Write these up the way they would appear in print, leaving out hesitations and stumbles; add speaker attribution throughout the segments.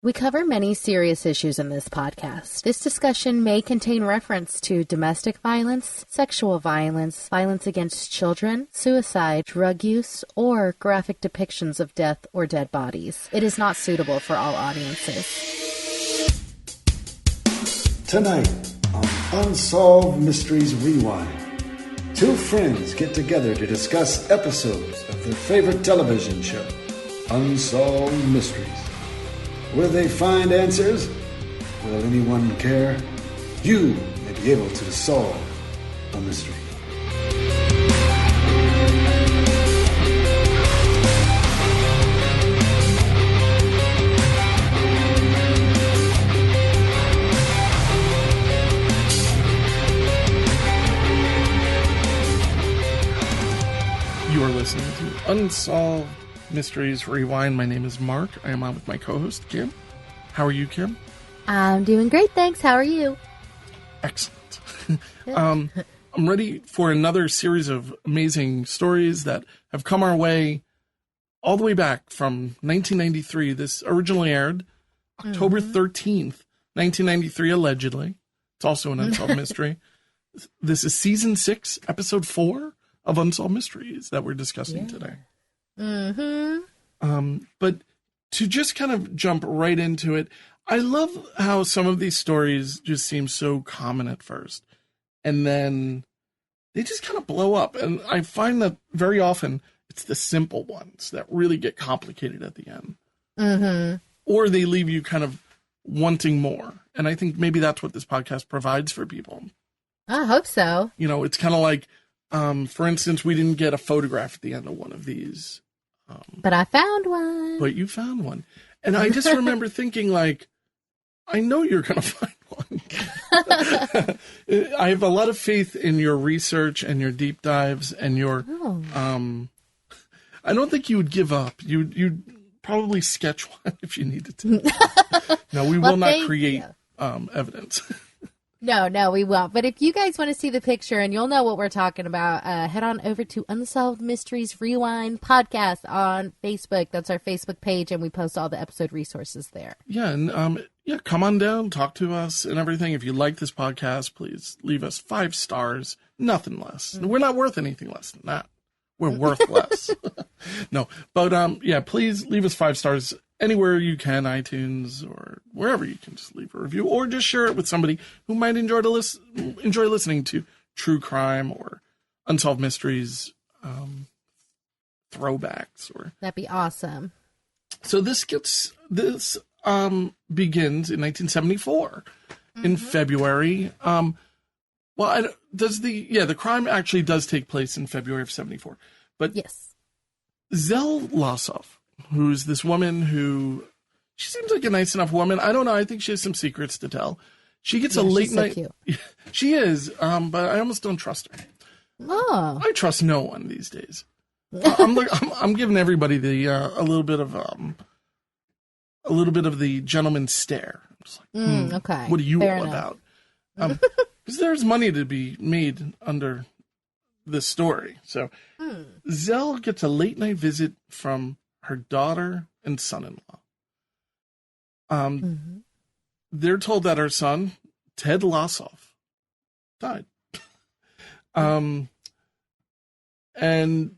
Speaker 1: We cover many serious issues in this podcast. This discussion may contain reference to domestic violence, sexual violence, violence against children, suicide, drug use, or graphic depictions of death or dead bodies. It is not suitable for all audiences.
Speaker 2: Tonight on Unsolved Mysteries Rewind, two friends get together to discuss episodes of their favorite television show, Unsolved Mysteries. Will they find answers? Will anyone care? You may be able to solve a mystery.
Speaker 3: You are listening to Unsolved Mysteries Rewind. My name is Mark. I am on with my co-host, Kim. How are you, Kim?
Speaker 1: I'm doing great, thanks. How are you?
Speaker 3: Excellent. I'm ready for another series of amazing stories that have come our way all the way back from 1993. This originally aired October 13th, 1993, allegedly. It's also an Unsolved Mystery. This is Season 6, Episode 4 of Unsolved Mysteries that we're discussing today. But to just kind of jump right into it, I love how some of these stories just seem so common at first, and then they just kind of blow up. And I find that very often it's the simple ones that really get complicated at the end. Or they leave you kind of wanting more. And I think maybe that's what this podcast provides for people.
Speaker 1: I hope so.
Speaker 3: You know, it's kind of like, for instance, we didn't get a photograph at the end of one of these.
Speaker 1: But I found one.
Speaker 3: But you found one. And I just remember thinking, like, I know you're going to find one. I have a lot of faith in your research and your deep dives and your, I don't think you would give up. You'd probably sketch one if you needed to. No, we will not create evidence.
Speaker 1: No, we won't. But if you guys want to see the picture and you'll know what we're talking about, head on over to Unsolved Mysteries Rewind Podcast on Facebook. That's our Facebook page, and we post all the episode resources there.
Speaker 3: Yeah, and come on down, talk to us and everything. If you like this podcast, please leave us 5 stars, nothing less. We're not worth anything less than that. We're worth less. No, but please leave us 5 stars. Anywhere you can, iTunes or wherever you can, just leave a review or just share it with somebody who might enjoy listening to true crime or unsolved mysteries throwbacks. Or
Speaker 1: that'd be awesome.
Speaker 3: So this begins in 1974 in February. The crime actually does take place in February of 74, but
Speaker 1: yes,
Speaker 3: Zell Lossoff, who's this woman who, she seems like a nice enough woman. I don't know. I think she has some secrets to tell. She gets a late night. So cute. She is, but I almost don't trust her.
Speaker 1: Oh,
Speaker 3: I trust no one these days. I'm giving everybody the a little bit of the gentleman's stare. I'm just like,
Speaker 1: okay.
Speaker 3: What are you
Speaker 1: Fair
Speaker 3: all
Speaker 1: enough.
Speaker 3: about? Because there's money to be made under this story. So Zell gets a late night visit from her daughter and son-in-law. They're told that her son, Ted Lossoff, died. And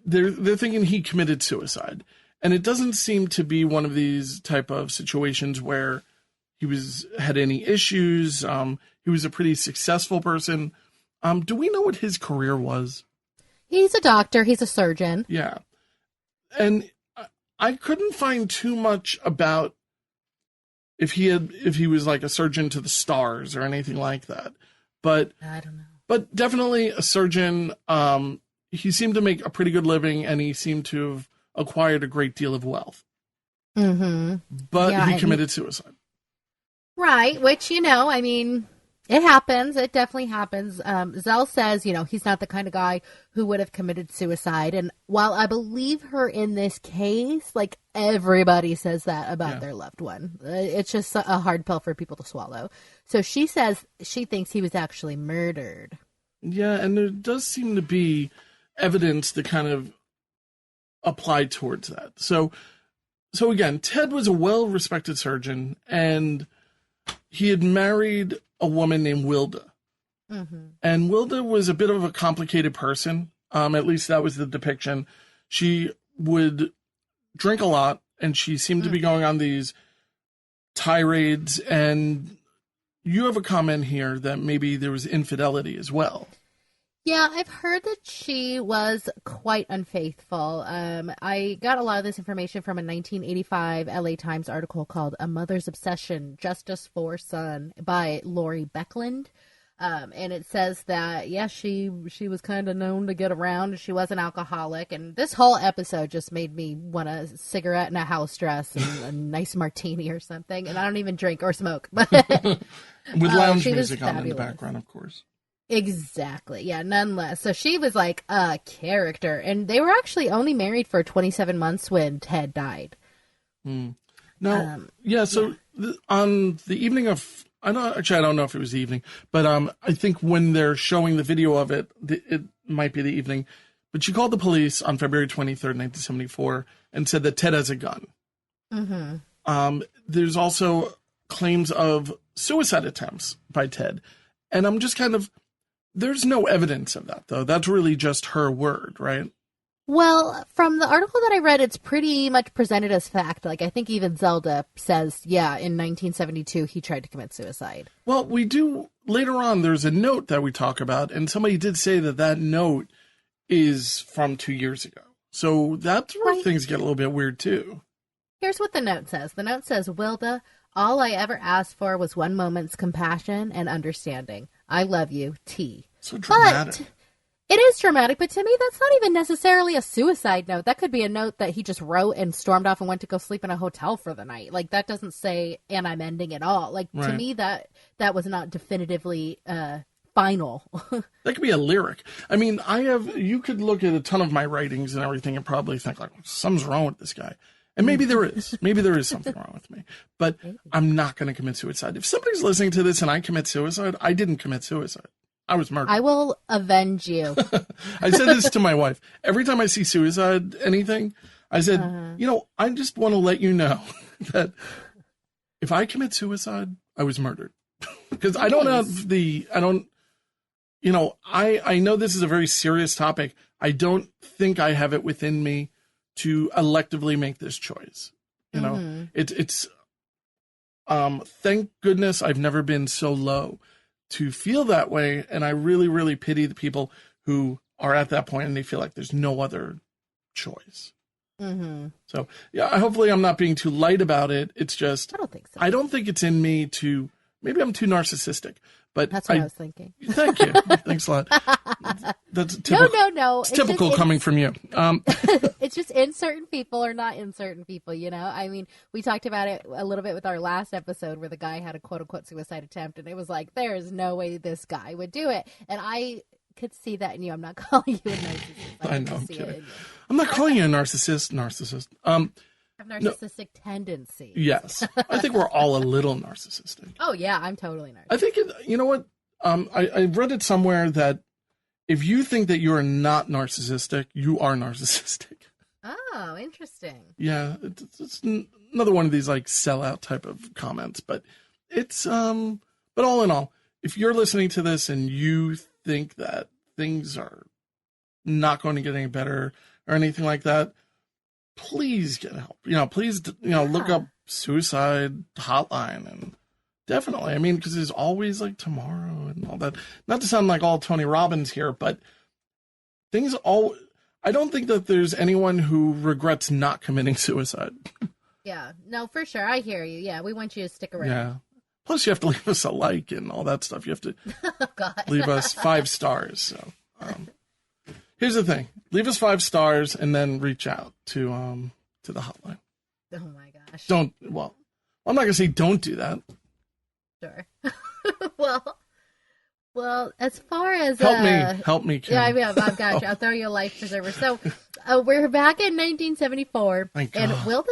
Speaker 3: they're thinking he committed suicide. And it doesn't seem to be one of these type of situations where he had any issues. He was a pretty successful person. Do we know what his career was?
Speaker 1: He's a doctor. He's a surgeon.
Speaker 3: Yeah. And I couldn't find too much about if he was like a surgeon to the stars or anything like that. But
Speaker 1: I don't know.
Speaker 3: But definitely a surgeon. He seemed to make a pretty good living, and he seemed to have acquired a great deal of wealth. But he committed suicide.
Speaker 1: Right, which, I mean, it happens. It definitely happens. Zell says, he's not the kind of guy who would have committed suicide. And while I believe her in this case, like everybody says that about their loved one. It's just a hard pill for people to swallow. So she says she thinks he was actually murdered.
Speaker 3: Yeah, and there does seem to be evidence that kind of applied towards that. So So again, Ted was a well-respected surgeon, and he had married a woman named Wilda. Mm-hmm. And Wilda was a bit of a complicated person. At least that was the depiction. She would drink a lot, and she seemed to be going on these tirades. And you have a comment here that maybe there was infidelity as well.
Speaker 1: Yeah, I've heard that she was quite unfaithful. I got a lot of this information from a 1985 LA Times article called A Mother's Obsession, Justice for Son by Lori Beckland. And it says that, yeah, she was kind of known to get around. She was an alcoholic. And this whole episode just made me want a cigarette and a house dress and a nice martini or something. And I don't even drink or smoke. But
Speaker 3: with lounge music on in the background, of course.
Speaker 1: Exactly. Yeah, none less. So she was like a character. And they were actually only married for 27 months when Ted died.
Speaker 3: No. So on the evening of, I don't know if it was the evening, but I think when they're showing the video of it, it might be the evening. But she called the police on February 23rd, 1974, and said that Ted has a gun. Mm-hmm. There's also claims of suicide attempts by Ted. And I'm just there's no evidence of that, though. That's really just her word, right?
Speaker 1: Well, from the article that I read, it's pretty much presented as fact. Like, I think even Zelda says, yeah, in 1972, he tried to commit suicide.
Speaker 3: Well, we do, later on, there's a note that we talk about, and somebody did say that note is from 2 years ago. So that's where things get a little bit weird, too.
Speaker 1: Here's what the note says. The note says, Wilda, all I ever asked for was one moment's compassion and understanding. I love you, T.
Speaker 3: So dramatic.
Speaker 1: But it is dramatic, but to me, that's not even necessarily a suicide note. That could be a note that he just wrote and stormed off and went to go sleep in a hotel for the night. Like, that doesn't say, and I'm ending it all. Like, to me, that was not definitively final.
Speaker 3: That could be a lyric. I mean, you could look at a ton of my writings and everything and probably think, like, something's wrong with this guy. And maybe there is. Maybe there is something wrong with me. But I'm not going to commit suicide. If somebody's listening to this and I commit suicide, I didn't commit suicide. I was murdered.
Speaker 1: I will avenge you.
Speaker 3: I said this to my wife. Every time I see suicide, anything, I said, I just want to let you know that if I commit suicide, I was murdered. Because I don't have I know this is a very serious topic. I don't think I have it within me to electively make this choice. It's thank goodness I've never been so low to feel that way. And I really, really pity the people who are at that point and they feel like there's no other choice. Mm-hmm. So yeah, hopefully I'm not being too light about it. It's just,
Speaker 1: I don't think so.
Speaker 3: I don't think it's in me to, maybe I'm too narcissistic, but
Speaker 1: that's what I was thinking.
Speaker 3: Thank you. Thanks a lot. That's typical.
Speaker 1: No.
Speaker 3: It's typical coming from you.
Speaker 1: It's just in certain people or not in certain people, I mean, we talked about it a little bit with our last episode where the guy had a quote unquote suicide attempt and it was like, there's no way this guy would do it. And I could see that in you. I'm not calling you a narcissist.
Speaker 3: I know. I'm kidding. I'm not calling you a narcissist.
Speaker 1: Have narcissistic tendencies.
Speaker 3: Yes. I think we're all a little narcissistic.
Speaker 1: Oh, yeah. I'm totally narcissistic.
Speaker 3: I think, you know what? I read it somewhere that if you think that you're not narcissistic, you are narcissistic.
Speaker 1: Oh, interesting.
Speaker 3: Yeah. It's another one of these like sellout type of comments, but it's, but all in all, if you're listening to this and you think that things are not going to get any better or anything like that, please get help. Please, look up suicide hotline and definitely. I mean, because there's always like tomorrow and all that. Not to sound like all Tony Robbins here, but I don't think that there's anyone who regrets not committing suicide.
Speaker 1: Yeah, no, for sure. I hear you. Yeah, we want you to stick around.
Speaker 3: Yeah. Plus, you have to leave us a like and all that stuff. You have to leave us 5 stars. So, here's the thing: leave us 5 stars and then reach out to the hotline.
Speaker 1: Oh my gosh!
Speaker 3: Well, I'm not gonna say don't do that.
Speaker 1: Sure. Well, as far as
Speaker 3: help me, Kim.
Speaker 1: Yeah, I mean, I've got you. I'll throw you a life preserver. So, we're back in 1974, and Wilda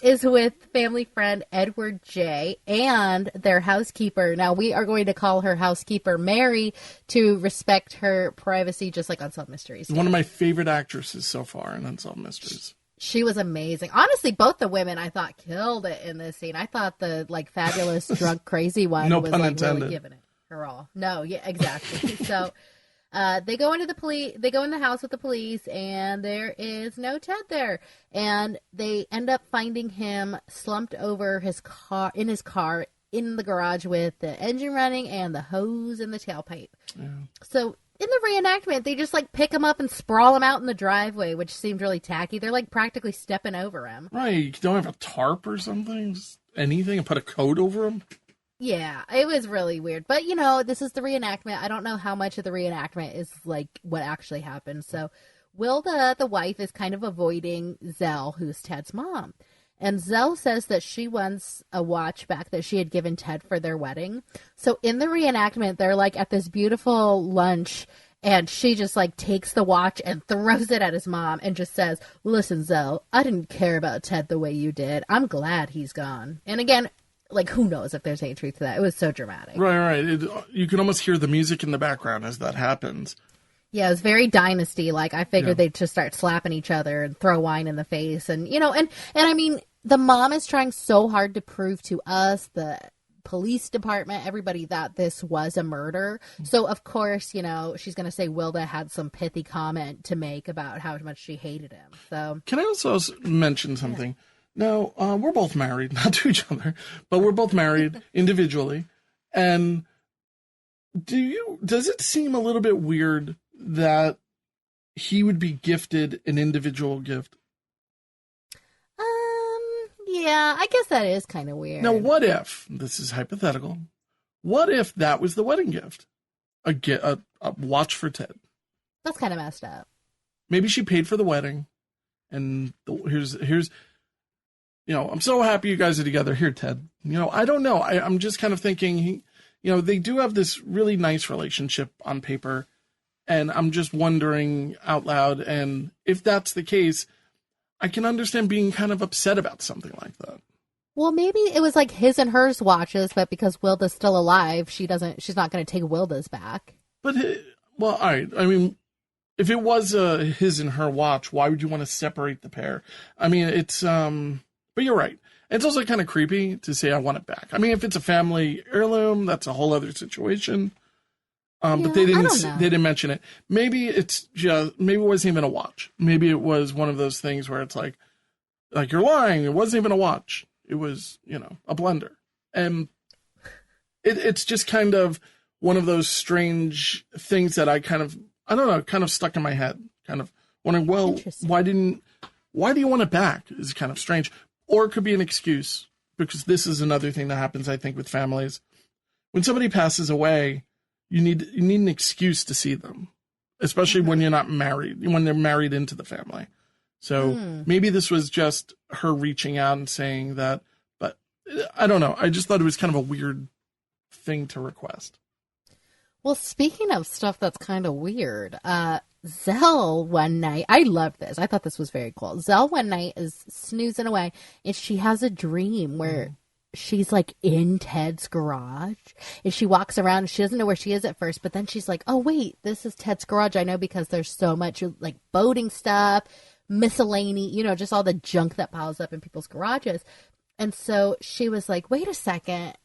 Speaker 1: is with family friend Edward J. and their housekeeper. Now, we are going to call her housekeeper Mary to respect her privacy, just like Unsolved Mysteries.
Speaker 3: One of my favorite actresses so far in Unsolved Mysteries.
Speaker 1: She was amazing. Honestly, both the women I thought killed it in this scene. I thought the like fabulous drunk crazy one
Speaker 3: No
Speaker 1: was
Speaker 3: pun
Speaker 1: like
Speaker 3: intended.
Speaker 1: really giving it her all. No, yeah, exactly. So they go into the police. They go in the house with the police, and there is no Ted there. And they end up finding him slumped over his car in the garage with the engine running and the hose in the tailpipe. Yeah. So in the reenactment, they just like pick him up and sprawl him out in the driveway, which seemed really tacky. They're like practically stepping over him.
Speaker 3: Right? You don't have a tarp or something, just anything, and put a coat over him.
Speaker 1: Yeah, it was really weird. But, you know, this is the reenactment. I don't know how much of the reenactment is, like, what actually happened. So Wilda, the wife, is kind of avoiding Zell, who's Ted's mom. And Zell says that she wants a watch back that she had given Ted for their wedding. So in the reenactment, they're, like, at this beautiful lunch, and she just, like, takes the watch and throws it at his mom and just says, listen, Zell, I didn't care about Ted the way you did. I'm glad he's gone. And again, like, who knows if there's any truth to that? It was so dramatic.
Speaker 3: Right. You can almost hear the music in the background as that happens.
Speaker 1: Yeah, it was very Dynasty. Like, I figured they'd just start slapping each other and throw wine in the face. And, you know, and I mean, the mom is trying so hard to prove to us, the police department, everybody, that this was a murder. So, of course, you know, she's going to say Wilda had some pithy comment to make about how much she hated him. So,
Speaker 3: can I also mention something? Yeah. No, we're both married, not to each other, but we're both married individually. And does it seem a little bit weird that he would be gifted an individual gift?
Speaker 1: Yeah, I guess that is kind of weird.
Speaker 3: Now, what if, this is hypothetical, what if that was the wedding gift? A watch for Ted.
Speaker 1: That's kind of messed up.
Speaker 3: Maybe she paid for the wedding, and here's you know, I'm so happy you guys are together. Here, Ted. You know, I don't know. I'm just kind of thinking, you know, they do have this really nice relationship on paper, and I'm just wondering out loud, and if that's the case, I can understand being kind of upset about something like that.
Speaker 1: Well, maybe it was like his and hers watches, but because Wilda's still alive, she's not going to take Wilda's back.
Speaker 3: But, well, all right. I mean, if it was his and her watch, why would you want to separate the pair? I mean, it's, but you're right. It's also kind of creepy to say I want it back. I mean, if it's a family heirloom, that's a whole other situation. But they didn't mention it. Maybe it wasn't even a watch. Maybe it was one of those things where it's like you're lying. It wasn't even a watch. It was, you know, a blender. And it's just kind of one of those strange things that I don't know, kind of stuck in my head. Kind of wondering, well, why do you want it back? Is kind of strange. Or it could be an excuse, because this is another thing that happens, I think, with families. When somebody passes away, you need an excuse to see them, especially when you're not married, when they're married into the family. So maybe this was just her reaching out and saying that, but I don't know. I just thought it was kind of a weird thing to request.
Speaker 1: Well, speaking of stuff that's kind of weird, Zell one night, I loved this. I thought this was very cool. Zell one night is snoozing away, and she has a dream where she's like in Ted's garage, and she walks around and she doesn't know where she is at first, but then she's like, oh wait, this is Ted's garage. I know, because there's so much like boating stuff, miscellany, you know, just all the junk that piles up in people's garages. And so she was like, wait a second,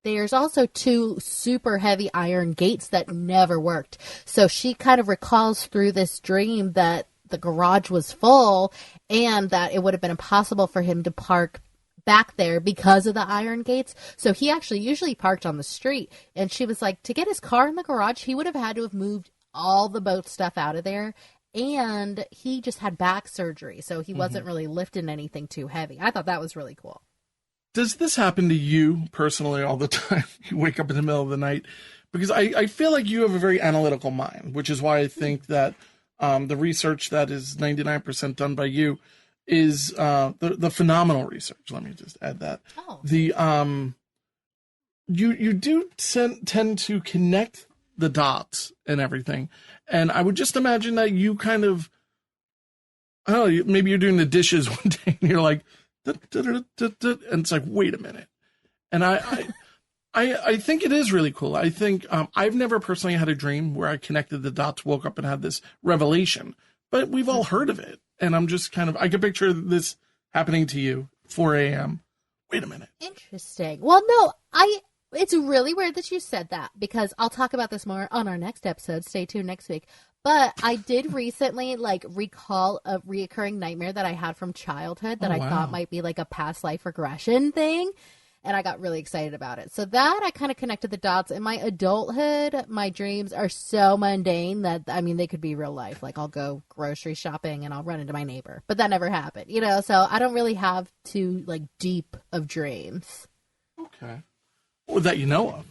Speaker 1: there's also 2 super heavy iron gates that never worked. So she kind of recalls through this dream that the garage was full and that it would have been impossible for him to park back there because of the iron gates. So he actually usually parked on the street. And she was like, to get his car in the garage, he would have had to have moved all the boat stuff out of there. And he just had back surgery, so he wasn't really lifting anything too heavy. I thought that was really cool.
Speaker 3: Does this happen to you personally all the time? You wake up in the middle of the night? Because I feel like you have a very analytical mind, which is why I think that the research that is 99% done by you is the phenomenal research. Let me just add that.
Speaker 1: Oh.
Speaker 3: You do tend to connect the dots and everything. And I would just imagine that you kind of, I don't know, maybe you're doing the dishes one day and you're like, and it's like, wait a minute. And I think it is really cool. I think I've never personally had a dream where I connected the dots, woke up and had this revelation, but we've all heard of it. And I'm just I can picture this happening to you, 4 a.m. Wait a minute.
Speaker 1: Interesting. Well, no, it's really weird that you said that, because I'll talk about this more on our next episode. Stay tuned next week. But I did recently recall a reoccurring nightmare that I had from childhood that I thought might be like a past life regression thing. And I got really excited about it. So that I kind of connected the dots. In my adulthood, my dreams are so mundane that, I mean, they could be real life. Like, I'll go grocery shopping and I'll run into my neighbor. But that never happened, So I don't really have too, deep of dreams.
Speaker 3: Okay. Well, that you know of.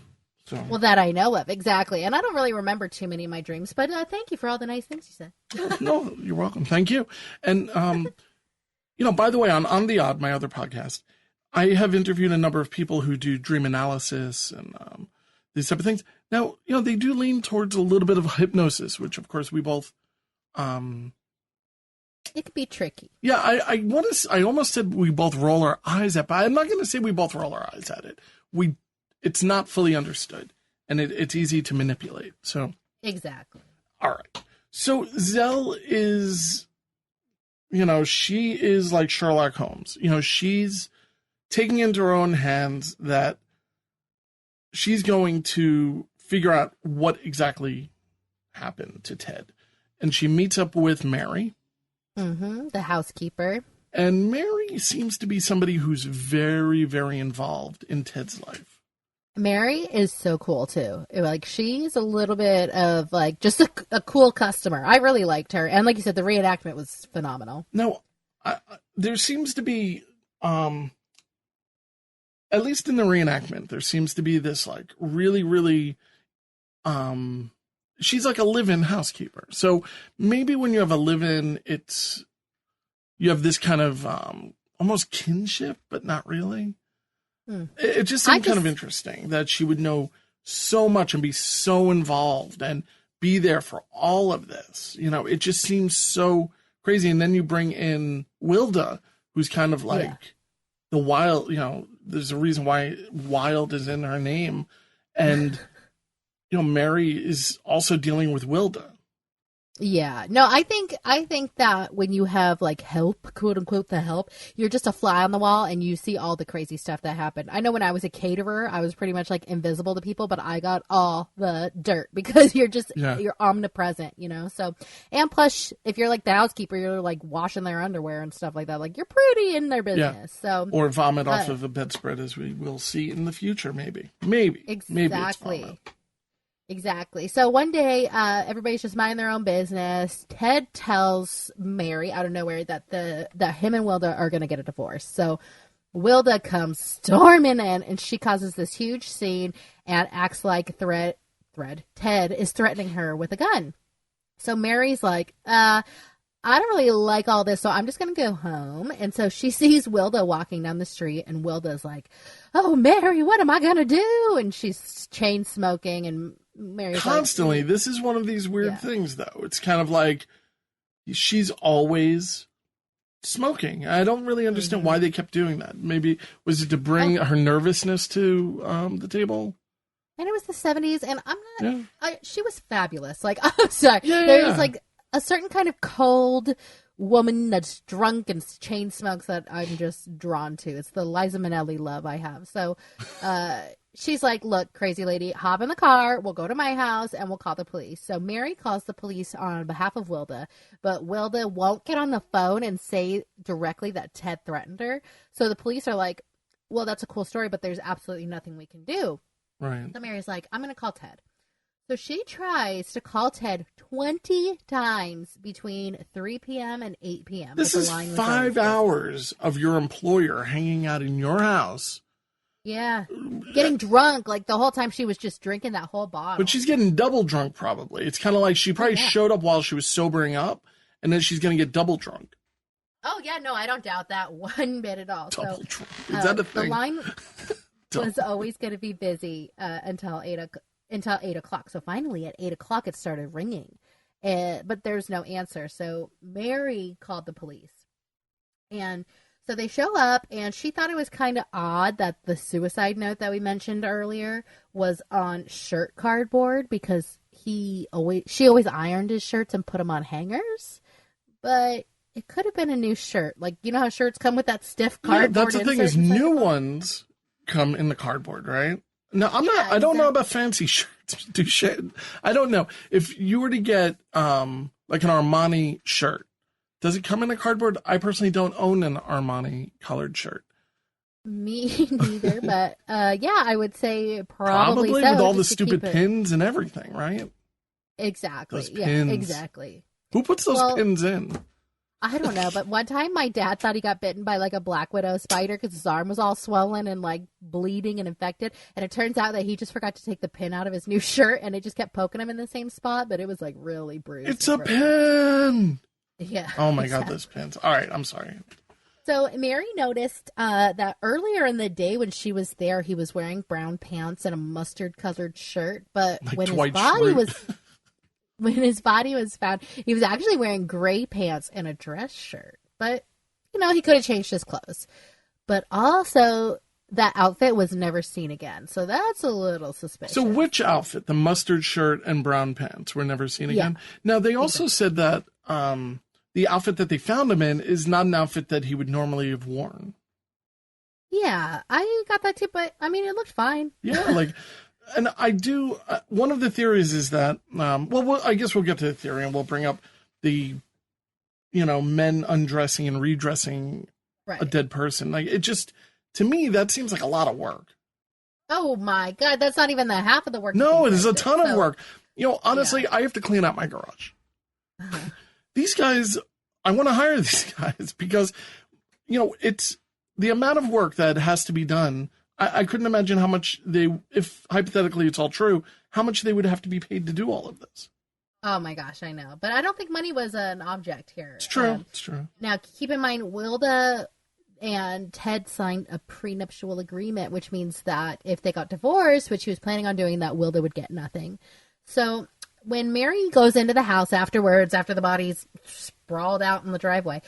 Speaker 3: So.
Speaker 1: Well, that I know of, exactly. And I don't really remember too many of my dreams. But thank you for all the nice things you said.
Speaker 3: No, you're welcome. Thank you. And, by the way, on The Odd, my other podcast, I have interviewed a number of people who do dream analysis and these type of things. Now, they do lean towards a little bit of hypnosis, which, of course, we both.
Speaker 1: It could be tricky.
Speaker 3: Yeah, I almost said we both roll our eyes at, but I'm not going to say we both roll our eyes at it. It's not fully understood, and it's easy to manipulate. So
Speaker 1: exactly.
Speaker 3: All right. So Zell is, she is like Sherlock Holmes. She's taking into her own hands that she's going to figure out what exactly happened to Ted. And she meets up with Mary.
Speaker 1: Mm-hmm, the housekeeper.
Speaker 3: And Mary seems to be somebody who's very, very involved in Ted's life.
Speaker 1: Mary is so cool, too. She's a little bit of, just a cool customer. I really liked her. And like you said, the reenactment was phenomenal.
Speaker 3: Now, there seems to be... at least in the reenactment, there seems to be this really, really, she's like a live-in housekeeper. So maybe when you have a live-in, you have this kind of almost kinship, but not really. It just seemed kind of interesting that she would know so much and be so involved and be there for all of this. It just seems so crazy. And then you bring in Wilda, who's kind of the wild, there's a reason why wild is in her name. And, Mary is also dealing with Wilda.
Speaker 1: Yeah. No, I think that when you have help, quote unquote, the help, you're just a fly on the wall and you see all the crazy stuff that happened. I know when I was a caterer, I was pretty much invisible to people, but I got all the dirt because you're omnipresent, So, and plus if you're the housekeeper, you're washing their underwear and stuff like that. You're pretty in their business. Yeah. So,
Speaker 3: or vomit off of a bedspread, as we will see in the future. Maybe.
Speaker 1: Exactly. Exactly. So one day, everybody's just minding their own business. Ted tells Mary out of nowhere that him and Wilda are going to get a divorce. So Wilda comes storming in, and she causes this huge scene and acts like Ted is threatening her with a gun. So Mary's like, I don't really like all this, so I'm just going to go home. And so she sees Wilda walking down the street, and Wilda's like, oh, Mary, what am I going to do? And she's chain smoking, and Mary's
Speaker 3: constantly. This is one of these weird things, though. It's kind of like she's always smoking. I don't really understand why they kept doing that. Maybe was it to bring her nervousness to the table?
Speaker 1: And it was the 70s, and I'm not. She was fabulous. I'm sorry. There's a certain kind of cold woman that's drunk and chain smokes that I'm just drawn to. It's the Liza Minnelli love I have. So she's like, look, crazy lady, hop in the car. We'll go to my house and we'll call the police. So Mary calls the police on behalf of Wilda, but Wilda won't get on the phone and say directly that Ted threatened her. So the police are like, well, that's a cool story, but there's absolutely nothing we can do.
Speaker 3: Right.
Speaker 1: So Mary's like, I'm going to call Ted. So she tries to call Ted 20 times between 3 p.m. and 8 p.m.
Speaker 3: This is 5 hours of your employer hanging out in your house.
Speaker 1: Yeah. Getting drunk. The whole time she was just drinking that whole bottle.
Speaker 3: But she's getting double drunk probably. It's kind of like she probably showed up while she was sobering up, and then she's going to get double drunk.
Speaker 1: Oh, yeah. No, I don't doubt that one bit at all.
Speaker 3: Double drunk. Is that a thing?
Speaker 1: The line was always going to be busy until 8 o'clock. So finally at 8 o'clock it started ringing, but there's no answer. So Mary called the police, and so they show up, and she thought it was kind of odd that the suicide note that we mentioned earlier was on shirt cardboard, because she always ironed his shirts and put them on hangers, but It could have been a new shirt. Like, you know how shirts come with that stiff
Speaker 3: Yeah,
Speaker 1: cardboard
Speaker 3: that's the thing, is
Speaker 1: insert inside
Speaker 3: new
Speaker 1: the bottom?
Speaker 3: ones come in the cardboard, right? No,
Speaker 1: Yeah,
Speaker 3: I don't know
Speaker 1: exactly.
Speaker 3: about fancy shirts. Do shit. I don't know. If you were to get, like an Armani shirt, does it come in a cardboard? I personally don't own an Armani colored shirt.
Speaker 1: Me neither, but yeah, I would say probably
Speaker 3: Probably
Speaker 1: so.
Speaker 3: with all the
Speaker 1: just to
Speaker 3: stupid
Speaker 1: keep it.
Speaker 3: pins and everything, right?
Speaker 1: Exactly.
Speaker 3: Those
Speaker 1: Yeah,
Speaker 3: pins.
Speaker 1: exactly.
Speaker 3: Who puts those
Speaker 1: Well,
Speaker 3: pins in?
Speaker 1: I don't know, but one time my dad thought he got bitten by like a black widow spider because his arm was all swollen and like bleeding and infected. And it turns out that he just forgot to take the pin out of his new shirt and it just kept poking him in the same spot, but it was like really bruised.
Speaker 3: It's a
Speaker 1: and broken.
Speaker 3: pin.
Speaker 1: Yeah.
Speaker 3: Oh my God,
Speaker 1: exactly.
Speaker 3: those pins. All right, I'm sorry.
Speaker 1: So Mary noticed that earlier in the day when she was there, he was wearing brown pants and a mustard-colored shirt. But
Speaker 3: Like
Speaker 1: when his
Speaker 3: Dwight
Speaker 1: body
Speaker 3: Schrute.
Speaker 1: was when his body was found, he was actually wearing gray pants and a dress shirt. But you know, he could have changed his clothes. But also, that outfit was never seen again. So that's a little suspicious.
Speaker 3: So which outfit? The mustard shirt and brown pants were never seen
Speaker 1: Yeah.
Speaker 3: again? Now, they also said that the outfit that they found him in is not an outfit that he would normally have worn.
Speaker 1: Yeah, I got that too. But I mean, it looked fine.
Speaker 3: Yeah, like, and I do, one of the theories is that, I guess we'll get to the theory and we'll bring up the, men undressing and redressing
Speaker 1: Right.
Speaker 3: a dead person. Like, it just, to me, that seems like a lot of work.
Speaker 1: Oh my God, that's not even the half of the work.
Speaker 3: No,
Speaker 1: that
Speaker 3: it is a
Speaker 1: they did.
Speaker 3: ton of
Speaker 1: So-
Speaker 3: work. Honestly, I have to clean out my garage.
Speaker 1: Uh-huh.
Speaker 3: These guys, I want to hire these guys because, it's the amount of work that has to be done. I couldn't imagine how much if hypothetically it's all true, how much they would have to be paid to do all of this.
Speaker 1: Oh my gosh, I know. But I don't think money was an object here.
Speaker 3: It's true. It's true.
Speaker 1: Now, keep in mind, Wilda and Ted signed a prenuptial agreement, which means that if they got divorced, which he was planning on doing, that Wilda would get nothing. So when Mary goes into the house afterwards, after the body's sprawled out in the driveway,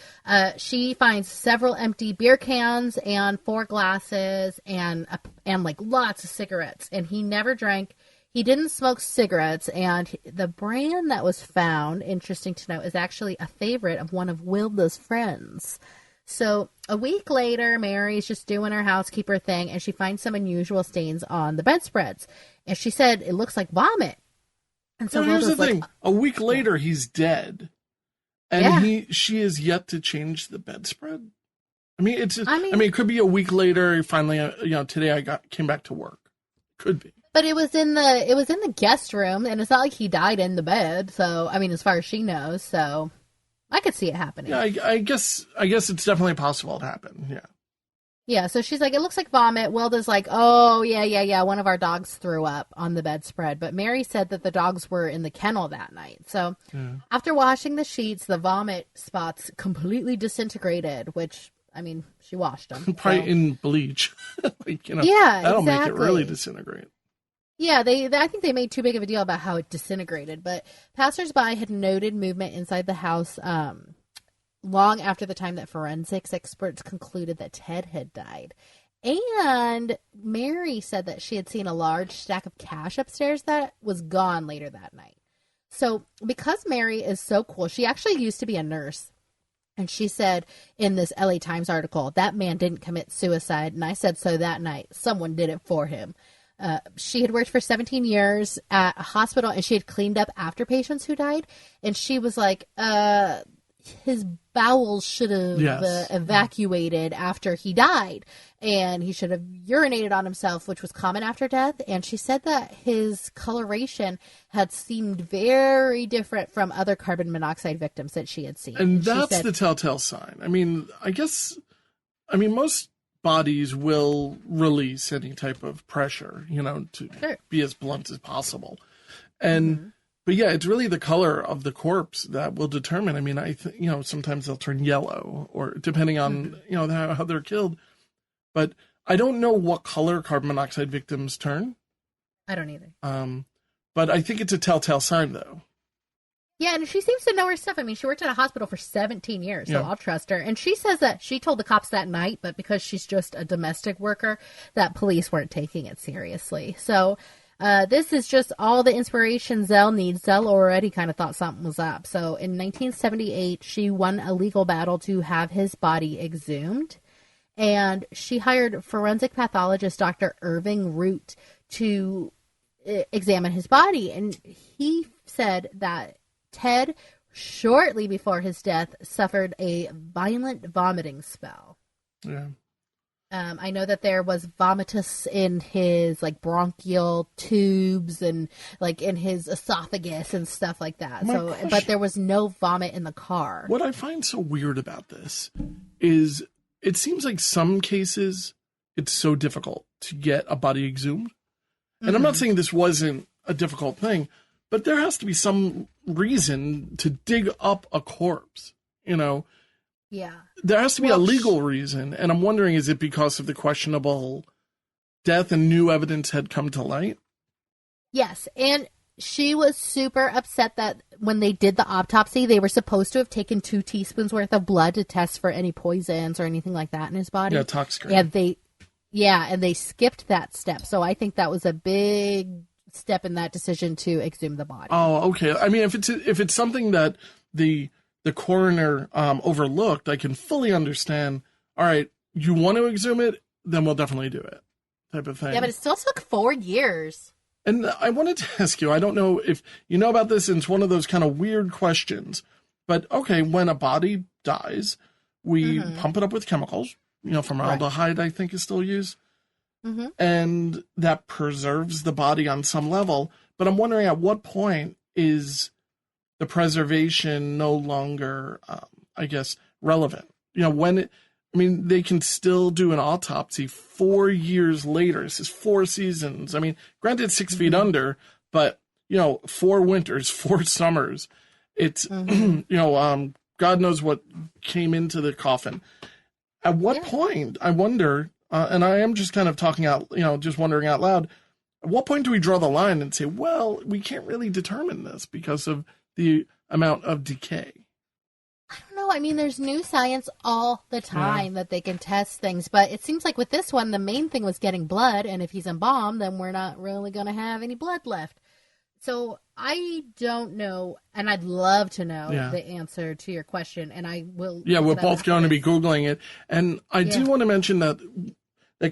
Speaker 1: she finds several empty beer cans and 4 glasses and like lots of cigarettes. And he never drank. He didn't smoke cigarettes, and the brand that was found, interesting to note, is actually a favorite of one of Wilda's friends. So a week later, Mary's just doing her housekeeper thing, and she finds some unusual stains on the bedspreads. And she said, it looks like vomit. And so
Speaker 3: So here's the
Speaker 1: Wilda's
Speaker 3: thing.
Speaker 1: like,
Speaker 3: A week later, he's dead. And she is yet to change the bedspread. I mean, it could be a week later. Finally, today I came back to work. Could be.
Speaker 1: but it was in the guest room, and it's not like he died in the bed. So, I mean, as far as she knows, so I could see it happening.
Speaker 3: Yeah, I guess it's definitely possible it happened. Yeah.
Speaker 1: Yeah, so she's like, it looks like vomit. Wilda's like, oh, yeah, one of our dogs threw up on the bedspread. But Mary said that the dogs were in the kennel that night. So after washing the sheets, the vomit spots completely disintegrated, which, I mean, she washed them.
Speaker 3: Probably
Speaker 1: so.
Speaker 3: in bleach.
Speaker 1: Yeah,
Speaker 3: that'll make it
Speaker 1: exactly.
Speaker 3: really disintegrate.
Speaker 1: Yeah, I think they made too big of a deal about how it disintegrated. But passersby had noted movement inside the house long after the time that forensics experts concluded that Ted had died. And Mary said that she had seen a large stack of cash upstairs that was gone later that night. So because Mary is so cool, she actually used to be a nurse. And she said in this LA Times article, that man didn't commit suicide. And I said so that night. Someone did it for him. She had worked for 17 years at a hospital, and she had cleaned up after patients who died. And she was like, his bowels should have evacuated after he died, and he should have urinated on himself, which was common after death. And she said that his coloration had seemed very different from other carbon monoxide victims that she had seen.
Speaker 3: And that's the telltale sign. I mean, most bodies will release any type of pressure, to be as blunt as possible. And but yeah, it's really the color of the corpse that will determine. I mean, sometimes they'll turn yellow, or depending on, how they're killed. But I don't know what color carbon monoxide victims turn.
Speaker 1: I don't either.
Speaker 3: But I think it's a telltale sign, though.
Speaker 1: Yeah, and she seems to know her stuff. I mean, she worked at a hospital for 17 years, so I'll trust her. And she says that she told the cops that night, but because she's just a domestic worker, that police weren't taking it seriously. So This is just all the inspiration Zell needs. Zell already kind of thought something was up. So in 1978, she won a legal battle to have his body exhumed. And she hired forensic pathologist Dr. Irving Root to examine his body. And he said that Ted, shortly before his death, suffered a violent vomiting spell.
Speaker 3: Yeah.
Speaker 1: I know that there was vomitus in his like bronchial tubes and like in his esophagus and stuff like that. But there was no vomit in the car.
Speaker 3: What I find so weird about this is it seems like some cases it's so difficult to get a body exhumed. And I'm not saying this wasn't a difficult thing, but there has to be some reason to dig up a corpse, you know?
Speaker 1: Yeah.
Speaker 3: There has to be a legal reason. And I'm wondering, is it because of the questionable death and new evidence had come to light?
Speaker 1: Yes. And she was super upset that when they did the autopsy, they were supposed to have taken 2 teaspoons worth of blood to test for any poisons or anything like that in his body.
Speaker 3: Yeah, toxicity.
Speaker 1: And they skipped that step. So I think that was a big step in that decision to exhume the body.
Speaker 3: Oh, okay. I mean, if it's something that the coroner overlooked, I can fully understand. All right, you want to exhume it, then we'll definitely do it, type of thing.
Speaker 1: Yeah, but it still took 4 years.
Speaker 3: And I wanted to ask you, I don't know if you know about this, and it's one of those kind of weird questions, but okay, when a body dies, we pump it up with chemicals, formaldehyde, I think is still used, and that preserves the body on some level. But I'm wondering, at what point is the preservation no longer, relevant? They can still do an autopsy 4 years later. This is 4 seasons. I mean, granted, 6 feet under, but 4 winters, 4 summers. It's, God knows what came into the coffin. At what point, I wonder, and I am just kind of talking out, just wondering out loud, at what point do we draw the line and say, well, we can't really determine this because of the amount of decay?
Speaker 1: I don't know. I mean, there's new science all the time that they can test things, but it seems like with this one, the main thing was getting blood, and if he's embalmed, then we're not really going to have any blood left. So I don't know, and I'd love to know the answer to your question, and I will. Yeah,
Speaker 3: we're both going to be Googling it, and I do want to mention that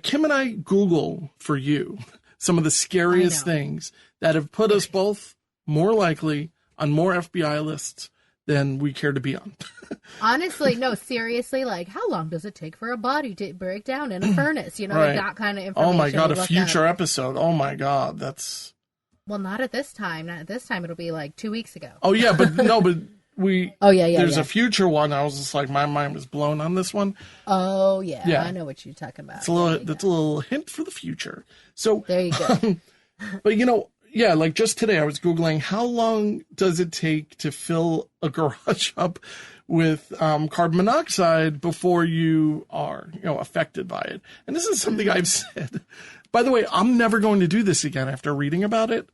Speaker 3: Kim and I Google for you some of the scariest things that have put us both more likely on more FBI lists than we care to be on.
Speaker 1: Honestly, no, seriously, like, how long does it take for a body to break down in a furnace? Like that kind of information.
Speaker 3: Oh, my God, a future episode. Oh, my God, that's...
Speaker 1: Well, not at this time. Not at this time. It'll be like 2 weeks ago.
Speaker 3: Oh, yeah, but we...
Speaker 1: Oh, yeah.
Speaker 3: There's a future one. I was just like, my mind was blown on this one.
Speaker 1: Oh, yeah. I know what you're talking about.
Speaker 3: That's a little hint for the future. So...
Speaker 1: There you go.
Speaker 3: But, like just today I was Googling how long does it take to fill a garage up with carbon monoxide before you are, affected by it. And this is something I've said. By the way, I'm never going to do this again after reading about it.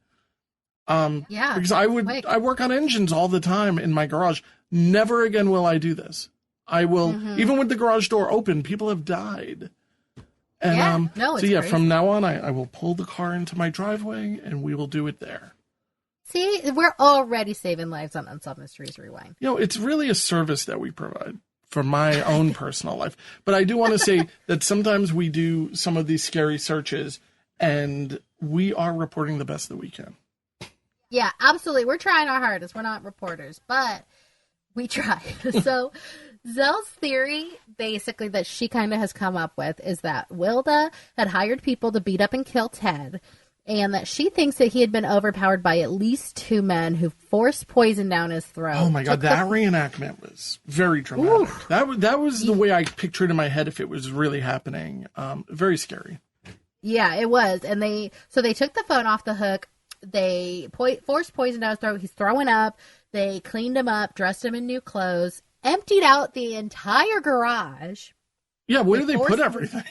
Speaker 3: Because I work on engines all the time in my garage. Never again will I do this. I will, even with the garage door open, people have died. And
Speaker 1: crazy.
Speaker 3: From now on, I will pull the car into my driveway and we will do it there.
Speaker 1: See, we're already saving lives on Unsolved Mysteries Rewind.
Speaker 3: It's really a service that we provide for my own personal life. But I do want to say that sometimes we do some of these scary searches and we are reporting the best that we can.
Speaker 1: Yeah, absolutely. We're trying our hardest. We're not reporters, but we try. So Zell's theory, basically, that she kind of has come up with is that Wilda had hired people to beat up and kill Ted, and that she thinks that he had been overpowered by at least 2 men who forced poison down his throat.
Speaker 3: Oh, my God. That reenactment was very dramatic. That was the way I pictured in my head if it was really happening. Very scary.
Speaker 1: Yeah, it was. And they took the phone off the hook. They forced poison down his throat. He's throwing up. They cleaned him up, dressed him in new clothes, emptied out the entire garage.
Speaker 3: Yeah, where do they put everything?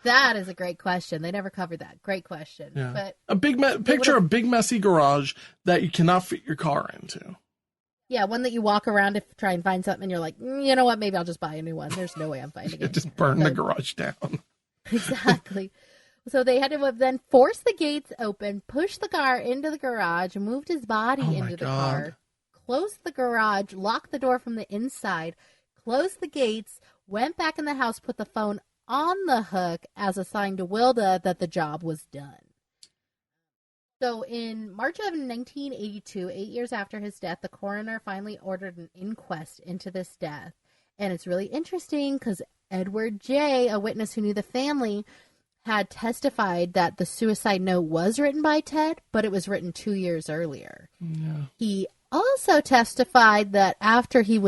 Speaker 1: That is a great question. They never covered that. Great question.
Speaker 3: Yeah.
Speaker 1: But
Speaker 3: a big picture a big messy garage that you cannot fit your car into.
Speaker 1: Yeah, one that you walk around to try and find something and you're like, you know what, maybe I'll just buy a new one. There's no way I'm finding it.
Speaker 3: Just burn the garage down.
Speaker 1: Exactly. So they had to then force the gates open, push the car into the garage, moved his body into the car, closed the garage, locked the door from the inside, closed the gates, went back in the house, put the phone on the hook as a sign to Wilda that the job was done. So in March of 1982, 8 years after his death, the coroner finally ordered an inquest into this death. And it's really interesting because Edward J., a witness who knew the family, had testified that the suicide note was written by Ted, but it was written 2 years earlier.
Speaker 3: Yeah.
Speaker 1: He also testified that after the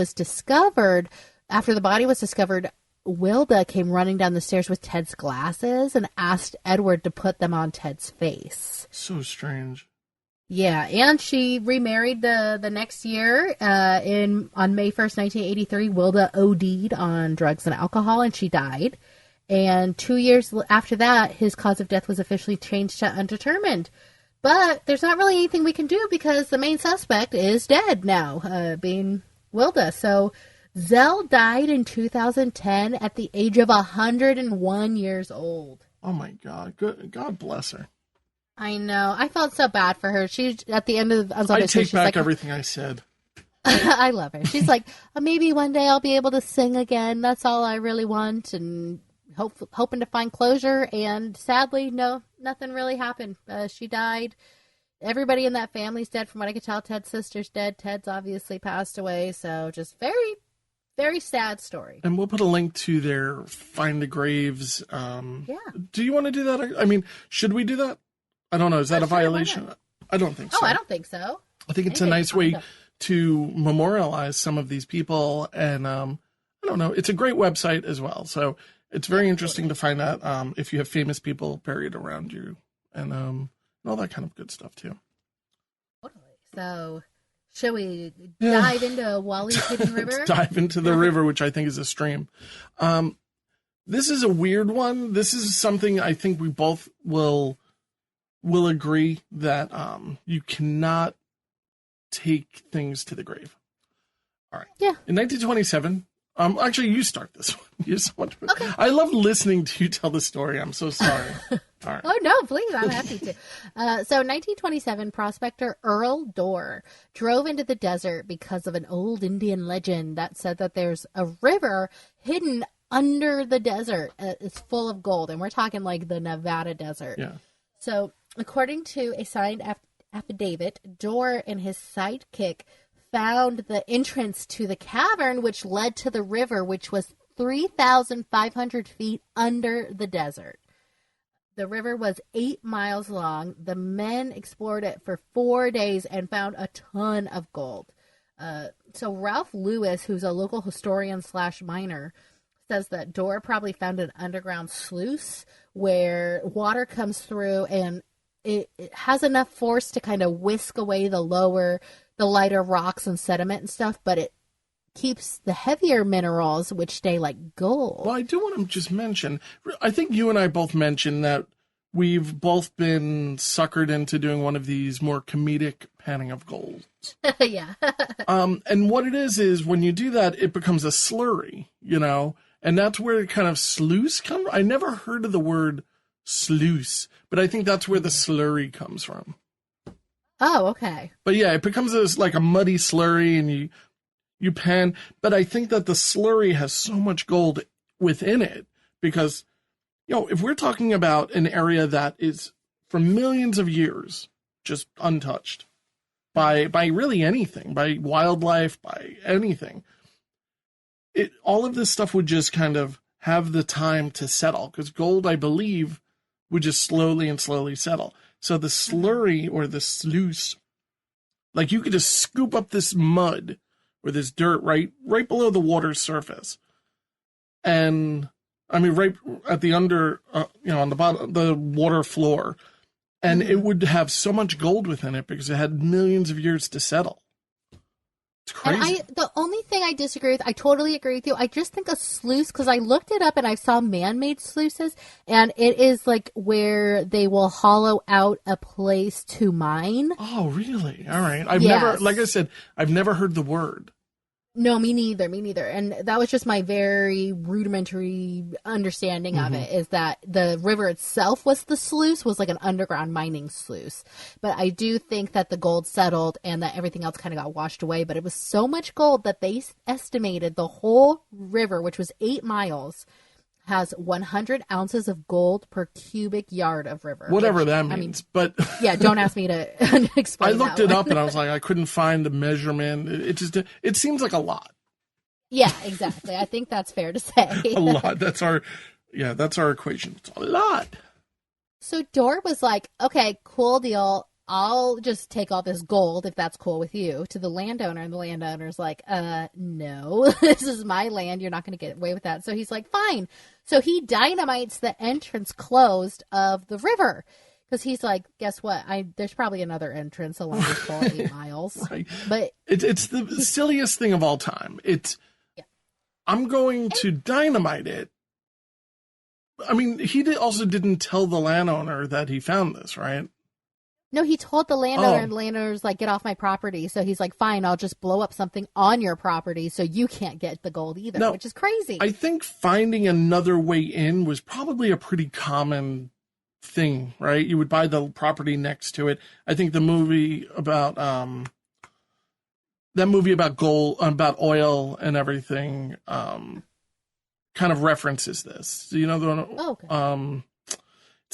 Speaker 1: body was discovered, Wilda came running down the stairs with Ted's glasses and asked Edward to put them on Ted's face.
Speaker 3: So strange.
Speaker 1: Yeah, and she remarried the next year. On May 1st, 1983, Wilda OD'd on drugs and alcohol, and she died. And 2 years after that, his cause of death was officially changed to undetermined. But there's not really anything we can do because the main suspect is dead now, being Wilda. So Zell died in 2010 at the age of 101 years old.
Speaker 3: Oh, my God. Good. God bless her.
Speaker 1: I know. I felt so bad for her. She's at the end of
Speaker 3: I take back everything I said.
Speaker 1: I love her. She's like, maybe one day I'll be able to sing again. That's all I really want. And hoping to find closure, and sadly, no, nothing really happened. She died. Everybody in that family's dead, from what I could tell. Ted's sister's dead. Ted's obviously passed away. So just very, very sad story.
Speaker 3: And we'll put a link to their Find the Graves.
Speaker 1: Yeah.
Speaker 3: Do you want to do that? I mean, should we do that? I don't know. Is that a violation? I don't think so.
Speaker 1: Oh, I don't think so.
Speaker 3: I think it's a nice way to memorialize some of these people. And I don't know. It's a great website as well. So it's very interesting to find out if you have famous people buried around you and all that kind of good stuff, too.
Speaker 1: Totally. So, shall we dive into Wally's Hidden River?
Speaker 3: Dive into the river, which I think is a stream. This is a weird one. This is something I think we both will agree that you cannot take things to the grave. All right.
Speaker 1: Yeah.
Speaker 3: In 1927... actually, you start this one. You're so much better.
Speaker 1: Okay.
Speaker 3: I love listening to you tell the story. I'm so sorry. All right.
Speaker 1: Oh, no, please. I'm happy to. So 1927, prospector Earl Dorr drove into the desert because of an old Indian legend that said that there's a river hidden under the desert. It's full of gold. And we're talking like the Nevada desert.
Speaker 3: Yeah.
Speaker 1: So according to a signed affidavit, Dorr and his sidekick found the entrance to the cavern, which led to the river, which was 3,500 feet under the desert. The river was 8 miles long. The men explored it for 4 days and found a ton of gold. So Ralph Lewis, who's a local historian / miner, says that Dorr probably found an underground sluice where water comes through and it has enough force to kind of whisk away the lighter rocks and sediment and stuff, but it keeps the heavier minerals, which stay like gold.
Speaker 3: Well, I do want to just mention, I think you and I both mentioned that we've both been suckered into doing one of these more comedic panning of gold.
Speaker 1: Yeah.
Speaker 3: And what it is when you do that, it becomes a slurry, and that's where kind of sluice comes. I never heard of the word sluice, but I think that's where the slurry comes from.
Speaker 1: Oh, okay.
Speaker 3: But yeah, it becomes like a muddy slurry and you pan. But I think that the slurry has so much gold within it because, if we're talking about an area that is for millions of years just untouched by really anything, by wildlife, by anything, all of this stuff would just kind of have the time to settle because gold, I believe, would just slowly and slowly settle. So the slurry or the sluice, like you could just scoop up this mud or this dirt right below the water's surface. And I mean, right at the on the bottom, the water floor. And it would have so much gold within it because it had millions of years to settle. It's crazy.
Speaker 1: And the only thing I disagree with, I totally agree with you. I just think a sluice, because I looked it up and I saw man-made sluices, and it is like where they will hollow out a place to mine.
Speaker 3: Oh, really? All right. I've
Speaker 1: Yes.
Speaker 3: never, like I said, I've never heard the word.
Speaker 1: No, me neither. Me neither. And that was just my very rudimentary understanding of it, is that the river itself was the sluice, was like an underground mining sluice. But I do think that the gold settled and that everything else kind of got washed away. But it was so much gold that they estimated the whole river, which was 8 miles, has 100 ounces of gold per cubic yard of river.
Speaker 3: Whatever that means. But
Speaker 1: yeah, don't ask me to explain.
Speaker 3: I looked it up and I was like, I couldn't find a measurement. It seems like a lot.
Speaker 1: Yeah, exactly. I think that's fair to say.
Speaker 3: A lot. That's our equation. It's a lot.
Speaker 1: So Dor was like, okay, cool deal. I'll just take all this gold if that's cool with you, to the landowner. And the landowner's like, no, this is my land. You're not going to get away with that. So he's like, fine. So he dynamites the entrance closed of the river. Because he's like, guess what? There's probably another entrance along this whole 8 miles.
Speaker 3: Right.
Speaker 1: But
Speaker 3: it's the silliest thing of all time. I'm going to dynamite it. I mean, he also didn't tell the landowner that he found this, right?
Speaker 1: no, he told the landowner, and the landowner's like, get off my property. So he's like, fine, I'll just blow up something on your property so you can't get the gold either,
Speaker 3: Now,
Speaker 1: which is crazy.
Speaker 3: I think finding another way in was probably a pretty common thing, right? You would buy the property next to it. I think the movie about gold, about oil and everything, kind of references this. You know,
Speaker 1: okay.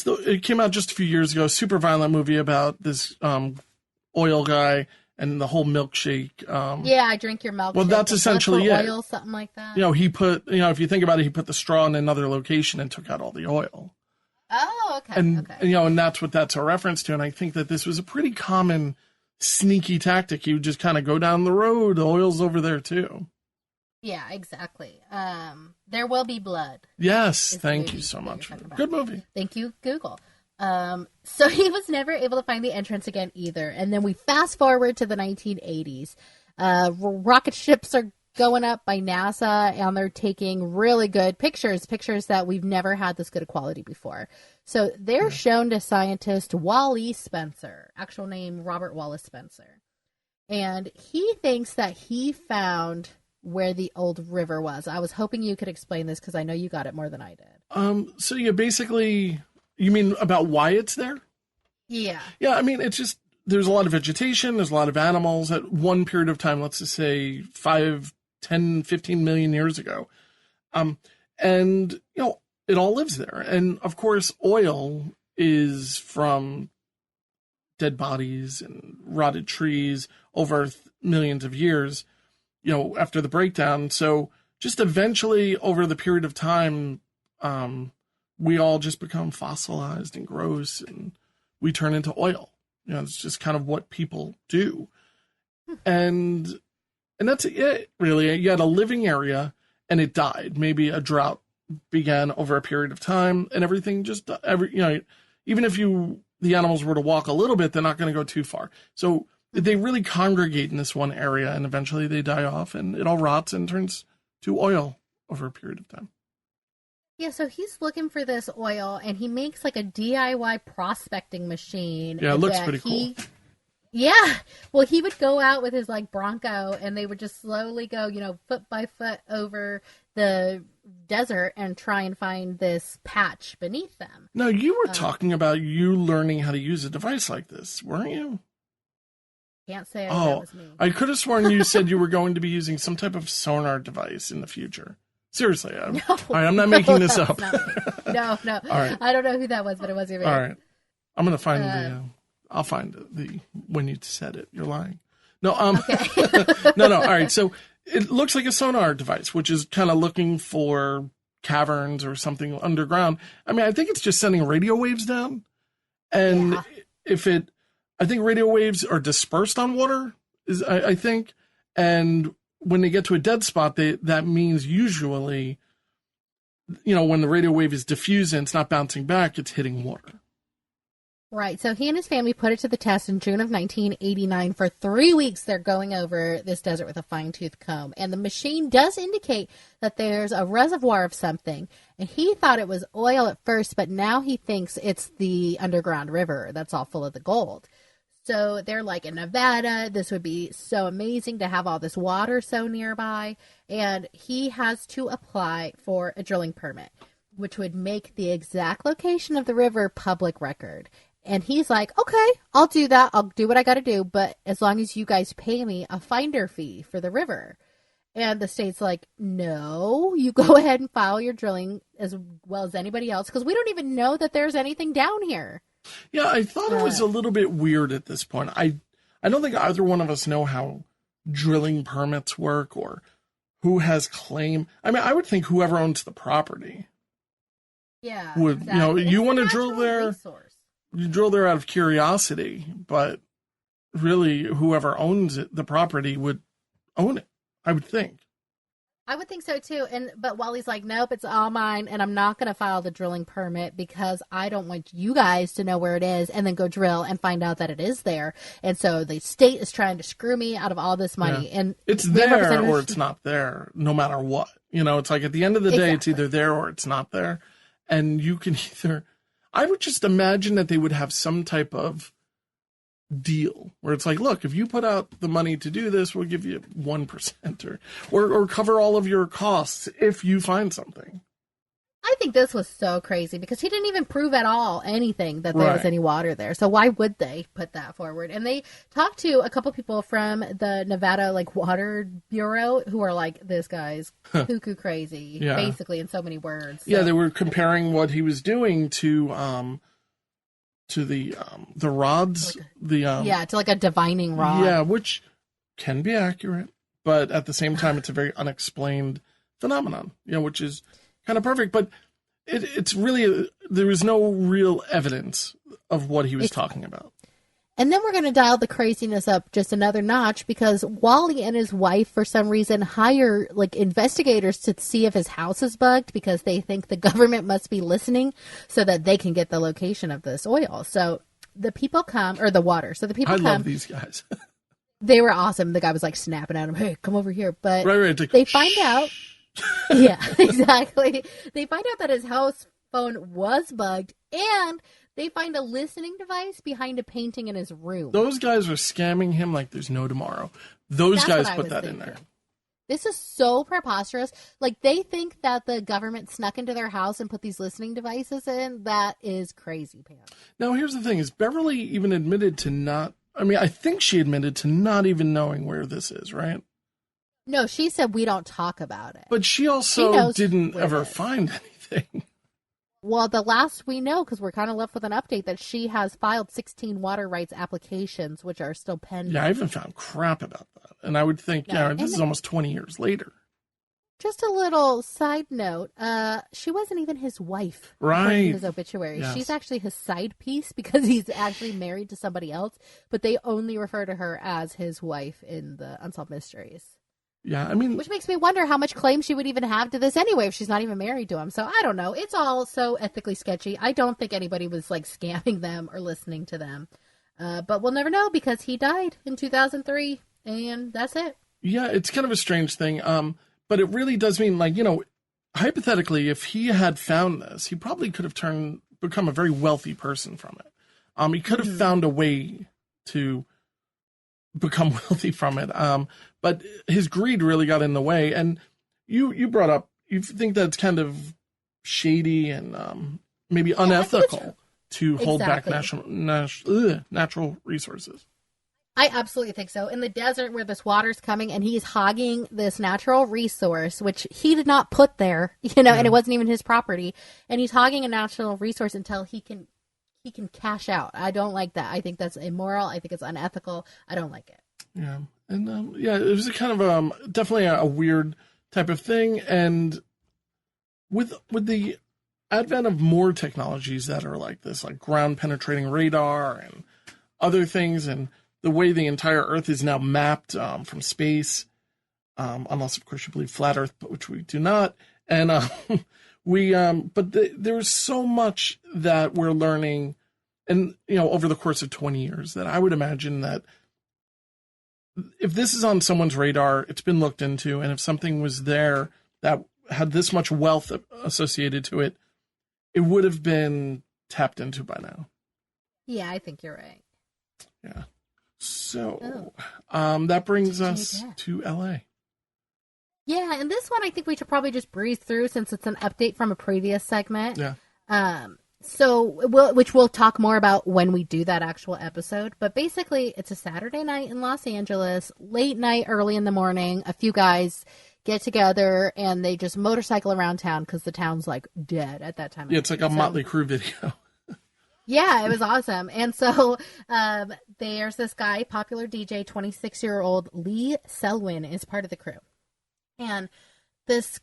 Speaker 3: It came out just a few years ago. Super violent movie about this oil guy and the whole milkshake.
Speaker 1: Yeah, I drink your milk.
Speaker 3: Well, that's essentially it.
Speaker 1: Oil, something like that.
Speaker 3: You know, if you think about it, he put the straw in another location and took out all the oil.
Speaker 1: Oh, okay.
Speaker 3: And that's what that's a reference to. And I think that this was a pretty common sneaky tactic. You just kind of go down the road. The oil's over there too.
Speaker 1: Yeah, exactly. There Will Be Blood.
Speaker 3: Yes, thank you so much. Good movie.
Speaker 1: Thank you, Google. So he was never able to find the entrance again either. And then we fast forward to the 1980s. Rocket ships are going up by NASA, and they're taking really good pictures that we've never had this good a quality before. So they're shown to scientist Wally Spencer, actual name Robert Wallace Spencer. And he thinks that he found where the old river was. I was hoping you could explain this because I know you got it more than I did.
Speaker 3: So you mean about why it's there?
Speaker 1: Yeah.
Speaker 3: Yeah, I mean, it's just, there's a lot of vegetation, there's a lot of animals at one period of time, let's just say 5, 10, 15 million years ago. And, you know, it all lives there. And of course, oil is from dead bodies and rotted trees over millions of years, you know, after the breakdown. So just eventually over the period of time, we all just become fossilized and gross and we turn into oil. You know, it's just kind of what people do. And that's it, really. You had a living area and it died. Maybe a drought began over a period of time and everything just, even if the animals were to walk a little bit, they're not going to go too far. So they really congregate in this one area and eventually they die off and it all rots and turns to oil over a period of time.
Speaker 1: Yeah, so he's looking for this oil and he makes like a DIY prospecting machine.
Speaker 3: Yeah, it looks pretty cool.
Speaker 1: Yeah. Well, he would go out with his like Bronco and they would just slowly go, foot by foot over the desert and try and find this patch beneath them.
Speaker 3: Now, you were talking about you learning how to use a device like this, weren't you?
Speaker 1: Can't say that was me.
Speaker 3: I could have sworn you said you were going to be using some type of sonar device in the future. Seriously. All right, I'm not making this up.
Speaker 1: No. All right. I don't know who that was, but it wasn't me.
Speaker 3: All right. I'm going to find I'll find when you said it. You're lying. No,
Speaker 1: okay.
Speaker 3: No. All right. So it looks like a sonar device, which is kind of looking for caverns or something underground. I mean, I think it's just sending radio waves down. And I think radio waves are dispersed on water, I think. And when they get to a dead spot, that means usually, when the radio wave is diffusing, it's not bouncing back, it's hitting water.
Speaker 1: Right. So he and his family put it to the test in June of 1989. For 3 weeks, they're going over this desert with a fine-tooth comb. And the machine does indicate that there's a reservoir of something. And he thought it was oil at first, but now he thinks it's the underground river that's all full of the gold. So they're like in Nevada. This would be so amazing to have all this water so nearby. And he has to apply for a drilling permit, which would make the exact location of the river public record. And he's like, okay, I'll do that. I'll do what I got to do. But as long as you guys pay me a finder fee for the river. And the state's like, no, you go ahead and file your drilling as well as anybody else, because we don't even know that there's anything down here.
Speaker 3: Yeah, I thought it was a little bit weird at this point. I don't think either one of us know how drilling permits work or who has claim. I mean, I would think whoever owns the property.
Speaker 1: Yeah.
Speaker 3: Would,
Speaker 1: exactly.
Speaker 3: you want to drill there?
Speaker 1: Resource.
Speaker 3: You drill there out of curiosity, but really whoever owns it, the property would own it, I would think.
Speaker 1: I would think so too. But Wally's like, nope, it's all mine, and I'm not going to file the drilling permit because I don't want you guys to know where it is and then go drill and find out that it is there. And so the state is trying to screw me out of all this money.
Speaker 3: Yeah.
Speaker 1: And
Speaker 3: it's there or it's not there, no matter what. It's like at the end of the day, It's either there or it's not there. And you can either, I would just imagine that they would have some type of deal where it's like, look, if you put out the money to do this, we'll give you 1% or cover all of your costs if you find something.
Speaker 1: I think this was so crazy because he didn't even prove at all anything that there was any water there. So why would they put that forward? And they talked to a couple people from the Nevada Water Bureau who are like, this guy's cuckoo crazy, basically in so many words. So.
Speaker 3: Yeah, they were comparing what he was doing to the rods,
Speaker 1: to like a divining rod.
Speaker 3: Yeah, which can be accurate, but at the same time, it's a very unexplained phenomenon. Which is kind of perfect, but it's really there was no real evidence of what he was talking about.
Speaker 1: And then we're going to dial the craziness up just another notch because Wally and his wife, for some reason, hire investigators to see if his house is bugged because they think the government must be listening so that they can get the location of this oil. So the people come, or the water. So the people come. I
Speaker 3: love these guys.
Speaker 1: They were awesome. The guy was snapping at him, hey, come over here. But
Speaker 3: right.
Speaker 1: They find out. Yeah, exactly. They find out that his house phone was bugged and they find a listening device behind a painting in his room.
Speaker 3: Those guys are scamming him like there's no tomorrow. That's guys put that in there.
Speaker 1: This is so preposterous. They think that the government snuck into their house and put these listening devices in. That is crazy pants.
Speaker 3: Now, here's the thing. Is Beverly even admitted to not... I mean, I think she admitted to not even knowing where this is, right?
Speaker 1: No, she said we don't talk about it.
Speaker 3: But she also didn't ever find anything.
Speaker 1: Well, the last we know, because we're kind of left with an update, that she has filed 16 water rights applications, which are still pending.
Speaker 3: Yeah, I haven't found crap about that. And I would think, this is almost 20 years later.
Speaker 1: Just a little side note, she wasn't even his wife.
Speaker 3: Right.
Speaker 1: In his obituary. Yes. She's actually his side piece because he's actually married to somebody else, but they only refer to her as his wife in the Unsolved Mysteries.
Speaker 3: Yeah, I mean...
Speaker 1: Which makes me wonder how much claim she would even have to this anyway if she's not even married to him. So I don't know. It's all so ethically sketchy. I don't think anybody was scamming them or listening to them. But we'll never know because he died in 2003 and that's it.
Speaker 3: Yeah, it's kind of a strange thing. But it really does mean hypothetically, if he had found this, he probably could have become a very wealthy person from it. He could have found a way to become wealthy from it. But his greed really got in the way. And you brought up, you think that's kind of shady and maybe unethical to hold back natural resources.
Speaker 1: I absolutely think so. In the desert where this water's coming and he's hogging this natural resource, which he did not put there, and it wasn't even his property. And he's hogging a natural resource until he can cash out. I don't like that. I think that's immoral. I think it's unethical. I don't like it.
Speaker 3: Yeah. And it was a kind of definitely a weird type of thing. And with the advent of more technologies that are like this, like ground penetrating radar and other things, and the way the entire Earth is now mapped from space, unless of course you believe flat Earth, but which we do not. And there's so much that we're learning, and over the course of 20 years, that I would imagine that if this is on someone's radar, it's been looked into, and if something was there that had this much wealth associated to it, it would have been tapped into by now.
Speaker 1: Yeah, I think you're right.
Speaker 3: Yeah. So, that brings us to LA.
Speaker 1: Yeah, and this one I think we should probably just breeze through since it's an update from a previous segment.
Speaker 3: Yeah.
Speaker 1: Which we'll talk more about when we do that actual episode. But basically, it's a Saturday night in Los Angeles, late night, early in the morning. A few guys get together and they just motorcycle around town because the town's like dead at that time.
Speaker 3: Yeah, it's like a Motley Crue video.
Speaker 1: Yeah, it was awesome. And so there's this guy, popular DJ, 26-year-old Lee Selwyn is part of the crew. And this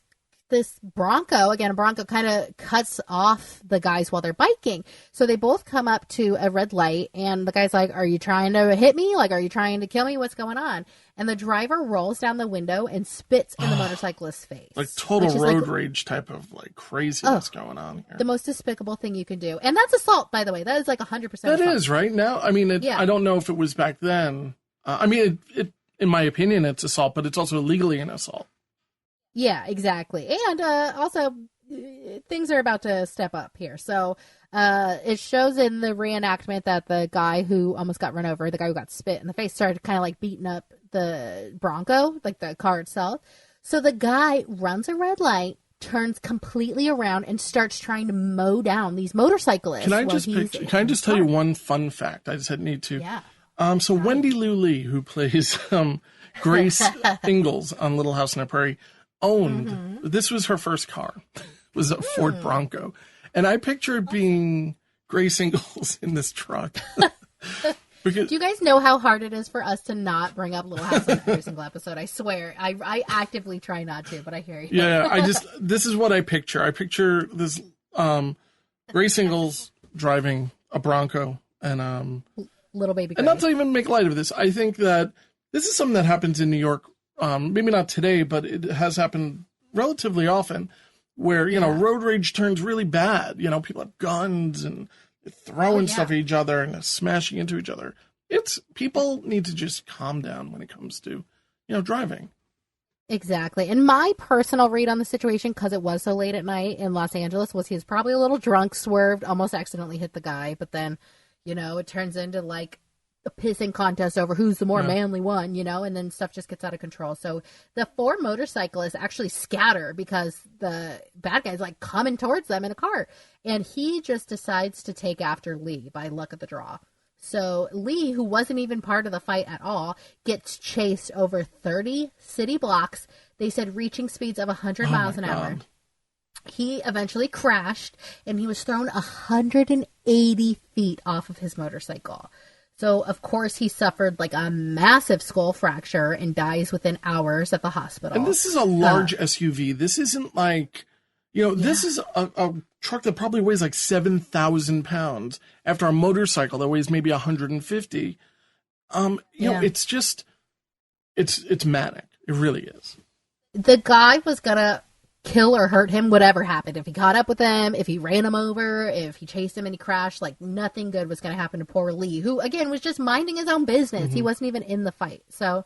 Speaker 1: Bronco, again, a Bronco kind of cuts off the guys while they're biking. So they both come up to a red light, and the guy's like, are you trying to hit me? Like, are you trying to kill me? What's going on? And the driver rolls down the window and spits in the motorcyclist's face.
Speaker 3: Like total road rage type of like craziness going on here.
Speaker 1: The most despicable thing you can do. And that's assault, by the way. That is like 100% assault.
Speaker 3: That is, right? Now, I mean, I don't know if it was back then. I mean, it in my opinion, it's assault, but it's also legally an assault.
Speaker 1: Yeah, exactly. And also, things are about to step up here. So it shows in the reenactment that the guy who almost got run over, the guy who got spit in the face, started kind of like beating up the Bronco, like the car itself. So the guy runs a red light, turns completely around, and starts trying to mow down these motorcyclists.
Speaker 3: Can I just tell you one fun fact? I just need to.
Speaker 1: Yeah.
Speaker 3: So Wendy Lou Lee, who plays Grace Ingalls on Little House on the Prairie, owned, this was her first car, was a Ford Bronco. And I picture it being Grace Ingalls in this truck. Because,
Speaker 1: do you guys know how hard it is for us to not bring up Little House on every single episode? I swear. I actively try not to, but I hear you.
Speaker 3: Yeah, this is what I picture. I picture this Grace Ingalls driving a Bronco and
Speaker 1: little baby Grace.
Speaker 3: And not to even make light of this, I think that this is something that happens in New York. Maybe not today, but it has happened relatively often where, you know, road rage turns really bad. You know, people have guns and throwing stuff at each other and smashing into each other. People need to just calm down when it comes to, you know, driving.
Speaker 1: Exactly. And my personal read on the situation, because it was so late at night in Los Angeles, was he was probably a little drunk, swerved, almost accidentally hit the guy. But then, you know, it turns into like a pissing contest over who's the more manly one, you know, and then stuff just gets out of control. So the four motorcyclists actually scatter because the bad guy's like coming towards them in a car. And he just decides to take after Lee by luck of the draw. So Lee, who wasn't even part of the fight at all, gets chased over 30 city blocks. They said reaching speeds of 100 miles an hour. He eventually crashed and he was thrown 180 feet off of his motorcycle. So, of course, he suffered like a massive skull fracture and dies within hours at the hospital.
Speaker 3: And this is a large SUV. This isn't like, you know, this is a truck that probably weighs like 7,000 pounds after a motorcycle that weighs maybe 150. You know, it's just, it's manic. It really is.
Speaker 1: The guy was going to kill or hurt him, whatever happened. If he caught up with him, if he ran him over, if he chased him and he crashed, like nothing good was going to happen to poor Lee, who again was just minding his own business. He wasn't even in the fight. So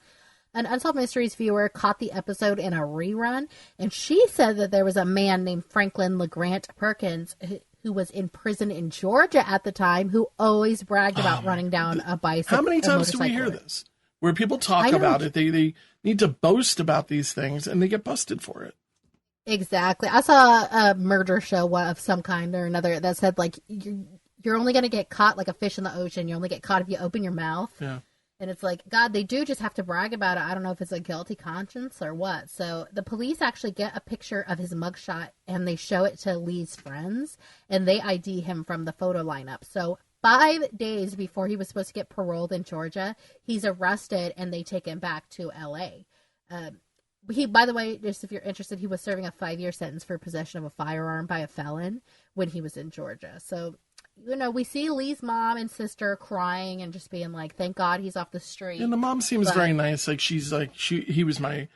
Speaker 1: an Unsolved Mysteries viewer caught the episode in a rerun, and she said that there was a man named Franklin LeGrant Perkins who was in prison in Georgia at the time, who always bragged about running down a bicycle.
Speaker 3: How many times do we hear this? Where people talk about it, they need to boast about these things, and they get busted for it.
Speaker 1: Exactly. I saw a murder show of some kind or another that said, like, you're only going to get caught like a fish in the ocean. You only get caught if you open your mouth.
Speaker 3: Yeah.
Speaker 1: And it's like, God, they do just have to brag about it. I don't know if it's a guilty conscience or what. So the police actually get a picture of his mugshot and they show it to Lee's friends and they ID him from the photo lineup. So 5 days before he was supposed to get paroled in Georgia, he's arrested and they take him back to L.A. He, by the way, just if you're interested, he was serving a 5-year sentence for possession of a firearm by a felon when he was in Georgia. So, you know, we see Lee's mom and sister crying and just being like, thank God he's off the street.
Speaker 3: And the mom seems very nice. Like, she's like, he was my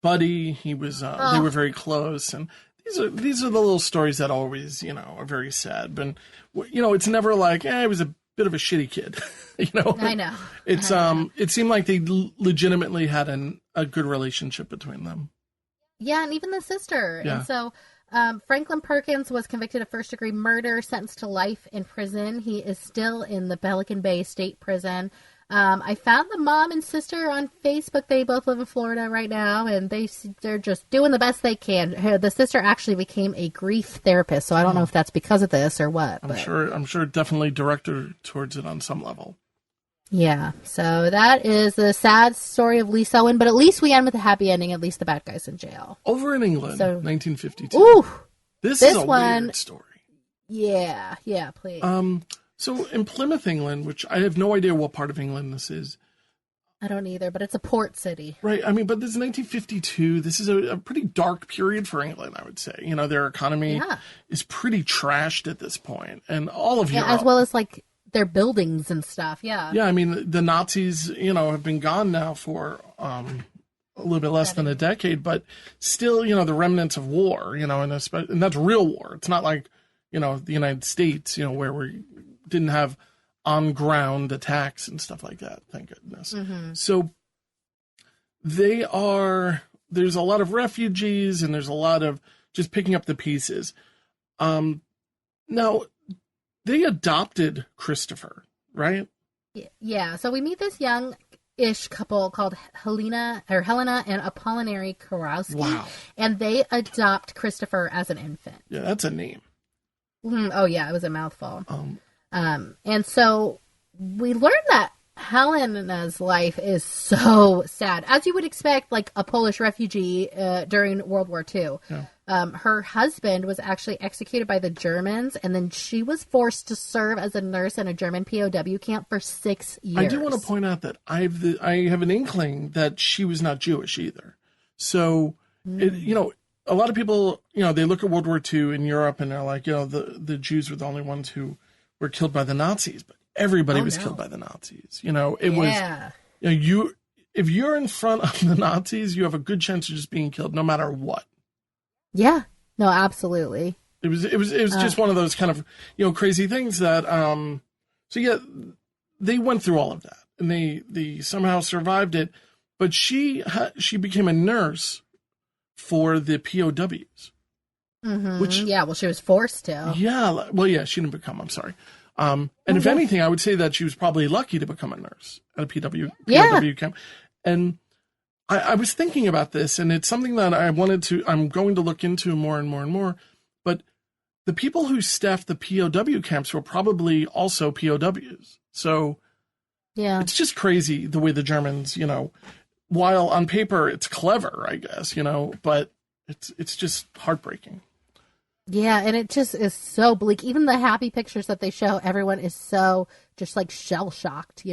Speaker 3: buddy. He was, they were very close. And these are the little stories that always, you know, are very sad. But, you know, it's never like, it was a bit of a shitty kid. You know?
Speaker 1: I know.
Speaker 3: It's, it seemed like they legitimately had a good relationship between them.
Speaker 1: Yeah, and even the sister.
Speaker 3: Yeah.
Speaker 1: And so Franklin Perkins was convicted of first-degree murder, sentenced to life in prison. He is still in the Pelican Bay State Prison. I found the mom and sister on Facebook. They both live in Florida right now, and they're just doing the best they can. The sister actually became a grief therapist, so I don't know if that's because of this or what.
Speaker 3: I'm sure it definitely directed towards it on some level.
Speaker 1: Yeah, so that is the sad story of Lisa Owen, but at least we end with a happy ending. At least the bad guy's in jail.
Speaker 3: Over in England, 1952.
Speaker 1: Ooh,
Speaker 3: this is a weird story.
Speaker 1: Yeah, please.
Speaker 3: So in Plymouth, England, which I have no idea what part of England this is.
Speaker 1: I don't either, but it's a port city.
Speaker 3: Right. I mean, but this is 1952. This is a pretty dark period for England, I would say. You know, their economy is pretty trashed at this point. And all of Europe.
Speaker 1: As well as, like, their buildings and stuff, Yeah,
Speaker 3: I mean, the Nazis, have been gone now for a little bit less than a decade, but still, the remnants of war, and that's real war. It's not like, the United States, where we didn't have on-ground attacks and stuff like that, thank goodness.
Speaker 1: Mm-hmm.
Speaker 3: So there's a lot of refugees and there's a lot of just picking up the pieces. Now, they adopted Christopher, right?
Speaker 1: Yeah, so we meet this young-ish couple called Helena and Apollinary Kurowski.
Speaker 3: Wow.
Speaker 1: And they adopt Christopher as an infant.
Speaker 3: Yeah, that's a name.
Speaker 1: Oh, yeah, it was a mouthful. And so we learned that Helena's life is so sad. As you would expect, like a Polish refugee during World War II.
Speaker 3: Yeah.
Speaker 1: Her husband was actually executed by the Germans, and then she was forced to serve as a nurse in a German POW camp for 6 years.
Speaker 3: I do want to point out that I have an inkling that she was not Jewish either. So, a lot of people, they look at World War II in Europe and they're like, the Jews were the only ones who were killed by the Nazis, but everybody was killed by the Nazis. Was, if you're in front of the Nazis, you have a good chance of just being killed no matter what. Yeah,
Speaker 1: no, absolutely.
Speaker 3: It was just one of those kind of, crazy things that, they went through all of that and they somehow survived it, but she became a nurse for the POWs.
Speaker 1: Mm-hmm.
Speaker 3: Which,
Speaker 1: she was forced to.
Speaker 3: Yeah, she didn't become, I'm sorry. If anything, I would say that she was probably lucky to become a nurse at a POW camp. And I was thinking about this, and it's something that I'm going to look into more and more and more, but the people who staffed the POW camps were probably also POWs. So it's just crazy the way the Germans, while on paper it's clever, I guess, but it's just heartbreaking.
Speaker 1: Yeah, and it just is so bleak. Even the happy pictures that they show, everyone is so just like shell-shocked,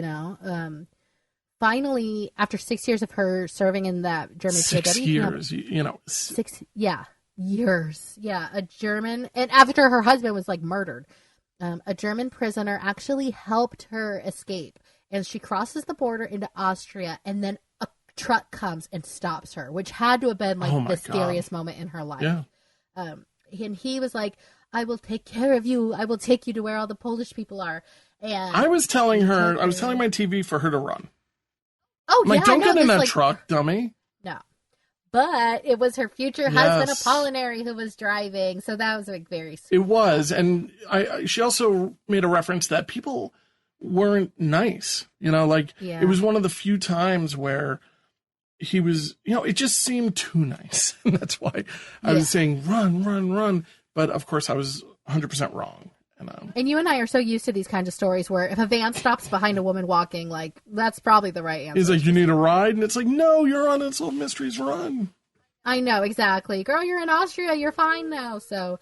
Speaker 1: Finally, after 6 years of her serving in that German POW
Speaker 3: 6 years,
Speaker 1: camp, 6 years. Yeah, a German, and after her husband was like murdered, a German prisoner actually helped her escape, and she crosses the border into Austria, and then a truck comes and stops her, which had to have been like the scariest moment in her life.
Speaker 3: Yeah.
Speaker 1: And he was like, I will take care of you. I will take you to where all the Polish people are. And
Speaker 3: I was telling my TV for her to run.
Speaker 1: Oh,
Speaker 3: I'm like, don't get in that truck, dummy.
Speaker 1: No. But it was her future husband, Apollinary, who was driving. So that was like very sweet.
Speaker 3: It was. And she also made a reference that people weren't nice. It was one of the few times where he was, it just seemed too nice. And that's why I was saying, run, run, run. But of course, I was 100% wrong. And
Speaker 1: you and I are so used to these kinds of stories where if a van stops behind a woman walking, like, that's probably the right answer.
Speaker 3: He's like, you need a ride? And it's like, no, you're on Unsolved Mysteries, run.
Speaker 1: I know, exactly. Girl, you're in Austria. You're fine now. So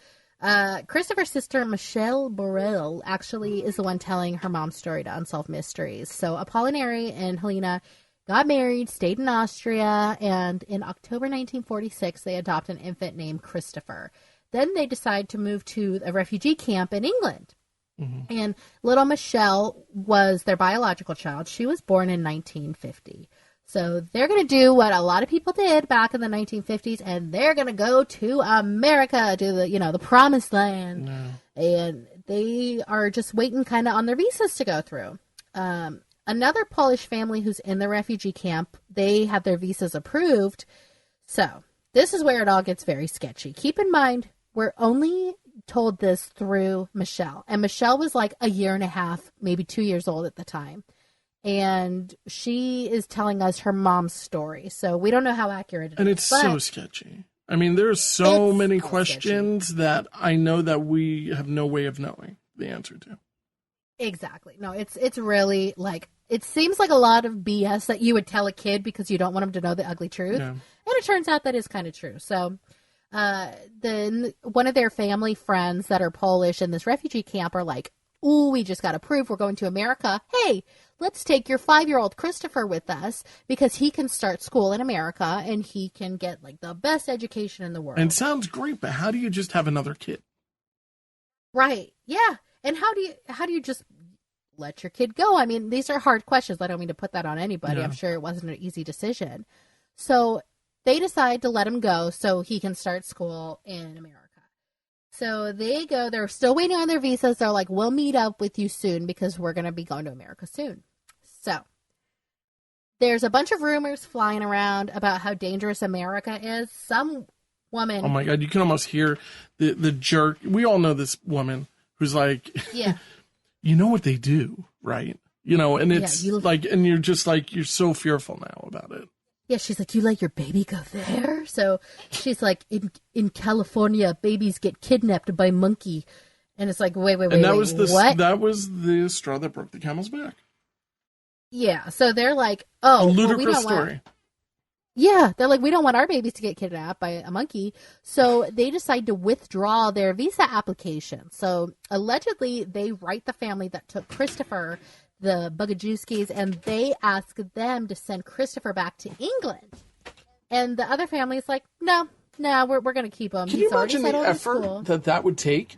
Speaker 1: Christopher's sister, Michelle Borrell, actually is the one telling her mom's story to Unsolved Mysteries. So Apollinary and Helena got married, stayed in Austria, and in October 1946, they adopt an infant named Christopher. Then they decide to move to a refugee camp in England. Mm-hmm. And little Michelle was their biological child. She was born in 1950. So they're going to do what a lot of people did back in the 1950s, and they're going to go to America, to the promised land. No. And they are just waiting kind of on their visas to go through. Another Polish family who's in the refugee camp, they had their visas approved. So this is where it all gets very sketchy. Keep in mind, we're only told this through Michelle. And Michelle was like a year and a half, maybe 2 years old at the time. and she is telling us her mom's story. So we don't know how accurate it is.
Speaker 3: And it's so sketchy. I mean, there's so many questions
Speaker 1: sketchy
Speaker 3: that I know that we have no way of knowing the answer to.
Speaker 1: Exactly. No, it's really like, it seems like a lot of BS that you would tell a kid because you don't want them to know the ugly truth.
Speaker 3: Yeah.
Speaker 1: And it turns out that is kind of true. So then one of their family friends that are Polish in this refugee camp are like, ooh, we just got approved. We're going to America. Hey, let's take your 5-year-old Christopher with us because he can start school in America and he can get like the best education in the world.
Speaker 3: And it sounds great, but how do you just have another kid?
Speaker 1: Right. Yeah. And how do you just let your kid go? I mean, these are hard questions. I don't mean to put that on anybody.
Speaker 3: Yeah.
Speaker 1: I'm sure it wasn't an easy decision. So they decide to let him go so he can start school in America. So they go, they're still waiting on their visas. They're like, we'll meet up with you soon because we're going to be going to America soon. So there's a bunch of rumors flying around about how dangerous America is. Some woman.
Speaker 3: Oh my God, you can almost hear the jerk. We all know this woman who's like,
Speaker 1: yeah,
Speaker 3: you know what they do, right? You know, and it's
Speaker 1: yeah,
Speaker 3: like, and you're just like, you're so fearful now about it.
Speaker 1: Yeah, she's like, you let your baby go there? So she's like, in California, babies get kidnapped by monkey. And it's like, wait,
Speaker 3: what? That was the straw that broke the camel's back.
Speaker 1: Yeah, so they're like, oh,
Speaker 3: a ludicrous story.
Speaker 1: Yeah, they're like, we don't want our babies to get kidnapped by a monkey. So they decide to withdraw their visa application. So allegedly, they write the family that took Christopher, the Bugajewskis, and they ask them to send Christopher back to England. And the other family is like, no, we're going to keep him.
Speaker 3: Can you imagine the effort that would take?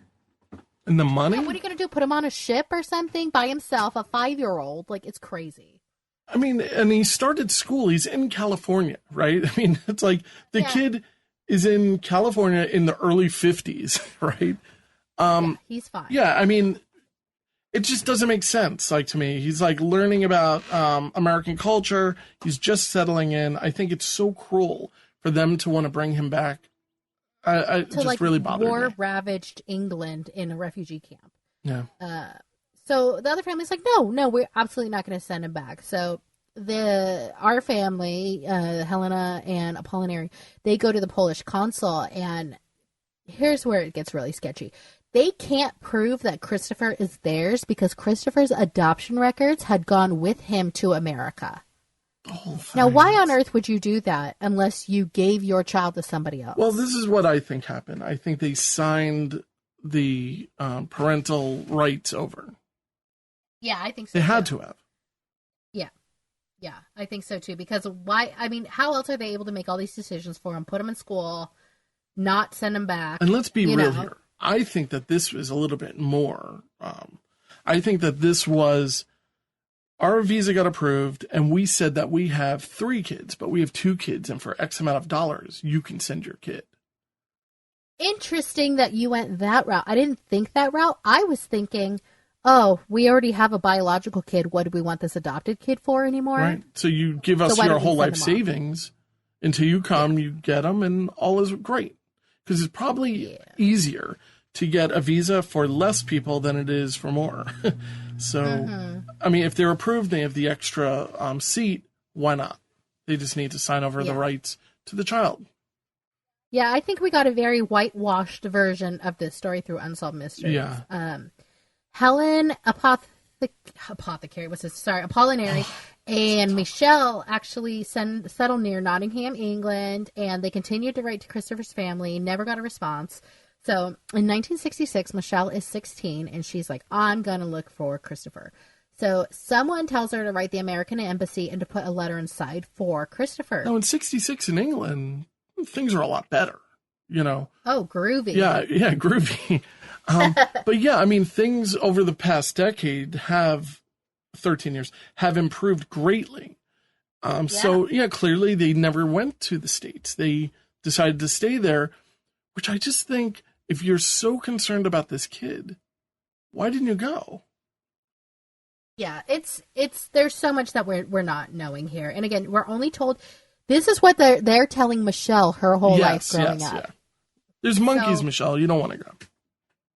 Speaker 3: And the money?
Speaker 1: Yeah, what are you going to do? Put him on a ship or something by himself, a 5-year-old? Like, it's crazy.
Speaker 3: I mean, and he started school. He's in California, right? I mean, it's like the kid is in California in the early 50s, right?
Speaker 1: Yeah, he's fine.
Speaker 3: Yeah, I mean, it just doesn't make sense, like, to me. He's, like, learning about American culture. He's just settling in. I think it's so cruel for them to want to bring him back. It just like, really bothered me.
Speaker 1: War-ravaged England in a refugee camp.
Speaker 3: Yeah.
Speaker 1: So the other family's like, no, we're absolutely not going to send him back. So our family, Helena and Apollinary, they go to the Polish consul, and here's where it gets really sketchy. They can't prove that Christopher is theirs because Christopher's adoption records had gone with him to America.
Speaker 3: Oh,
Speaker 1: now, why on earth would you do that unless you gave your child to somebody else?
Speaker 3: Well, this is what I think happened. I think they signed the parental rights over.
Speaker 1: Yeah, I think so.
Speaker 3: They had to have.
Speaker 1: Yeah, I think so too. Because why? I mean, how else are they able to make all these decisions for him? Put him in school, not send him back.
Speaker 3: And let's be real here. I think that this was a little bit more. I think that this was our visa got approved, and we said that we have 3 kids, but we have 2 kids, and for X amount of dollars, you can send your kid.
Speaker 1: Interesting that you went that route. I didn't think that route. I was thinking, oh, we already have a biological kid. What do we want this adopted kid for anymore?
Speaker 3: Right. So you give us your whole life savings until you come, you get them, and all is great. Because it's probably easier to get a visa for less people than it is for more. So, I mean, if they're approved, they have the extra seat, why not? They just need to sign over the rights to the child.
Speaker 1: Yeah, I think we got a very whitewashed version of this story through Unsolved Mysteries.
Speaker 3: Yeah.
Speaker 1: Helen Apollinary and Michelle actually settled near Nottingham, England, and they continued to write to Christopher's family, never got a response. So in 1966, Michelle is 16, and she's like, I'm going to look for Christopher. So someone tells her to write the American embassy and to put a letter inside for Christopher.
Speaker 3: Now, in 66 in England, things are a lot better, you know.
Speaker 1: Oh, groovy.
Speaker 3: Yeah, groovy. But yeah, I mean, things over the past decade 13 years, have improved greatly. So, yeah, clearly they never went to the States. They decided to stay there, which I just think, if you're so concerned about this kid, why didn't you go?
Speaker 1: Yeah, there's so much that we're not knowing here. And again, we're only told, this is what they're telling Michelle her whole life growing up. Yeah.
Speaker 3: There's monkeys, Michelle. You don't want to go.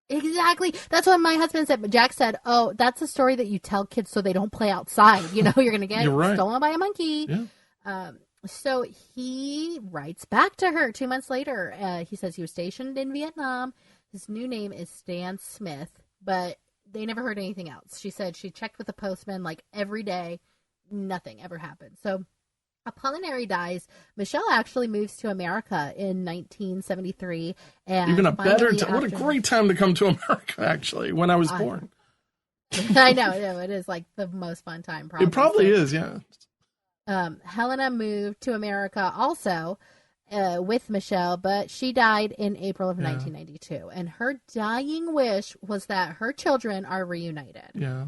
Speaker 1: Exactly. That's what my husband said. But Jack said, "Oh, that's a story that you tell kids so they don't play outside. You know, you're going to get
Speaker 3: You're right.
Speaker 1: stolen by a monkey."
Speaker 3: Yeah.
Speaker 1: So he writes back to her 2 months later. He says he was stationed in Vietnam. His new name is Stan Smith, but they never heard anything else. She said she checked with the postman like every day. Nothing ever happened. So upon Harry dies, Michelle actually moves to America in 1973. And
Speaker 3: even a better
Speaker 1: finally
Speaker 3: time. What a great time to come to America, actually, when I was born.
Speaker 1: I know, it is like the most fun time. Probably.
Speaker 3: It probably is, yeah.
Speaker 1: Helena moved to America also with Michelle, but she died in April of 1992. And her dying wish was that her children are reunited.
Speaker 3: Yeah.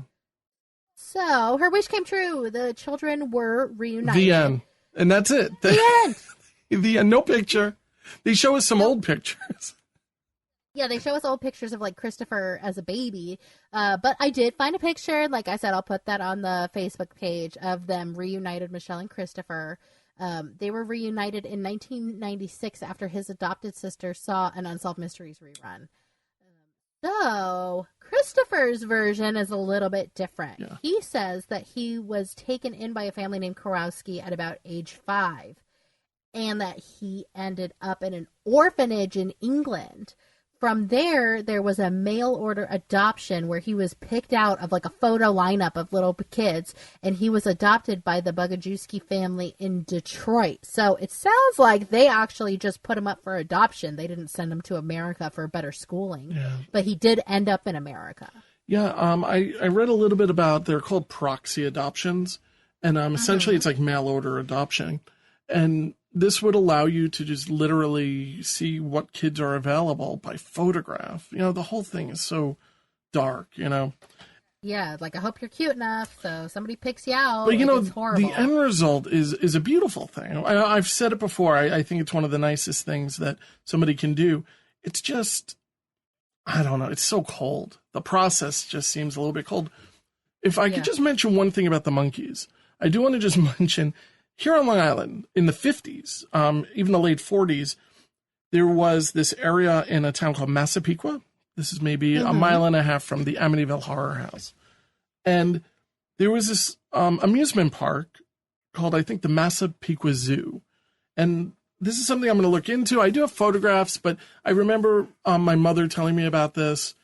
Speaker 1: So her wish came true. The children were reunited.
Speaker 3: The end. And that's it.
Speaker 1: The end.
Speaker 3: The end. No picture. They show us some old pictures.
Speaker 1: Yeah, they show us old pictures of like Christopher as a baby. But I did find a picture. Like I said, I'll put that on the Facebook page of them reunited, Michelle and Christopher. They were reunited in 1996 after his adopted sister saw an Unsolved Mysteries rerun. So Christopher's version is a little bit different.
Speaker 3: Yeah.
Speaker 1: He says that he was taken in by a family named Kurowski at about age 5, and that he ended up in an orphanage in England. From there, there was a mail order adoption where he was picked out of like a photo lineup of little kids, and he was adopted by the Bogajewski family in Detroit. So it sounds like they actually just put him up for adoption. They didn't send him to America for better schooling, but he did end up in America.
Speaker 3: Yeah, I read a little bit about, they're called proxy adoptions, and essentially it's like mail order adoption. And this would allow you to just literally see what kids are available by photograph. You know, the whole thing is so dark, you know.
Speaker 1: Yeah, like I hope you're cute enough so somebody picks you out.
Speaker 3: But, you know,
Speaker 1: it's horrible.
Speaker 3: the end result is a beautiful thing. I've said it before. I think it's one of the nicest things that somebody can do. It's just, I don't know, it's so cold. The process just seems a little bit cold. If I could just mention one thing about the monkeys, I do want to just mention, here on Long Island, in the 50s, even the late 40s, there was this area in a town called Massapequa. This is maybe a mile and a half from the Amityville Horror House. And there was this amusement park called, I think, the Massapequa Zoo. And this is something I'm going to look into. I do have photographs, but I remember my mother telling me about this.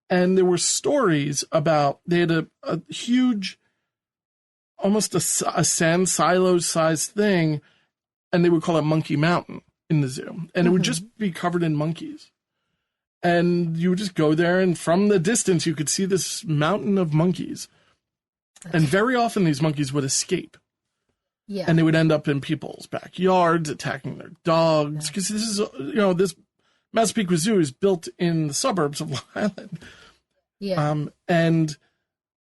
Speaker 3: And there were stories about, they had a huge, almost a sand silo-sized thing, and they would call it Monkey Mountain in the zoo. And it would just be covered in monkeys. And you would just go there, and from the distance, you could see this mountain of monkeys. And very often, these monkeys would escape.
Speaker 1: Yeah.
Speaker 3: And they would end up in people's backyards, attacking their dogs. Because this is, you know, this Massapequa Zoo is built in the suburbs of Long Island.
Speaker 1: Yeah.
Speaker 3: And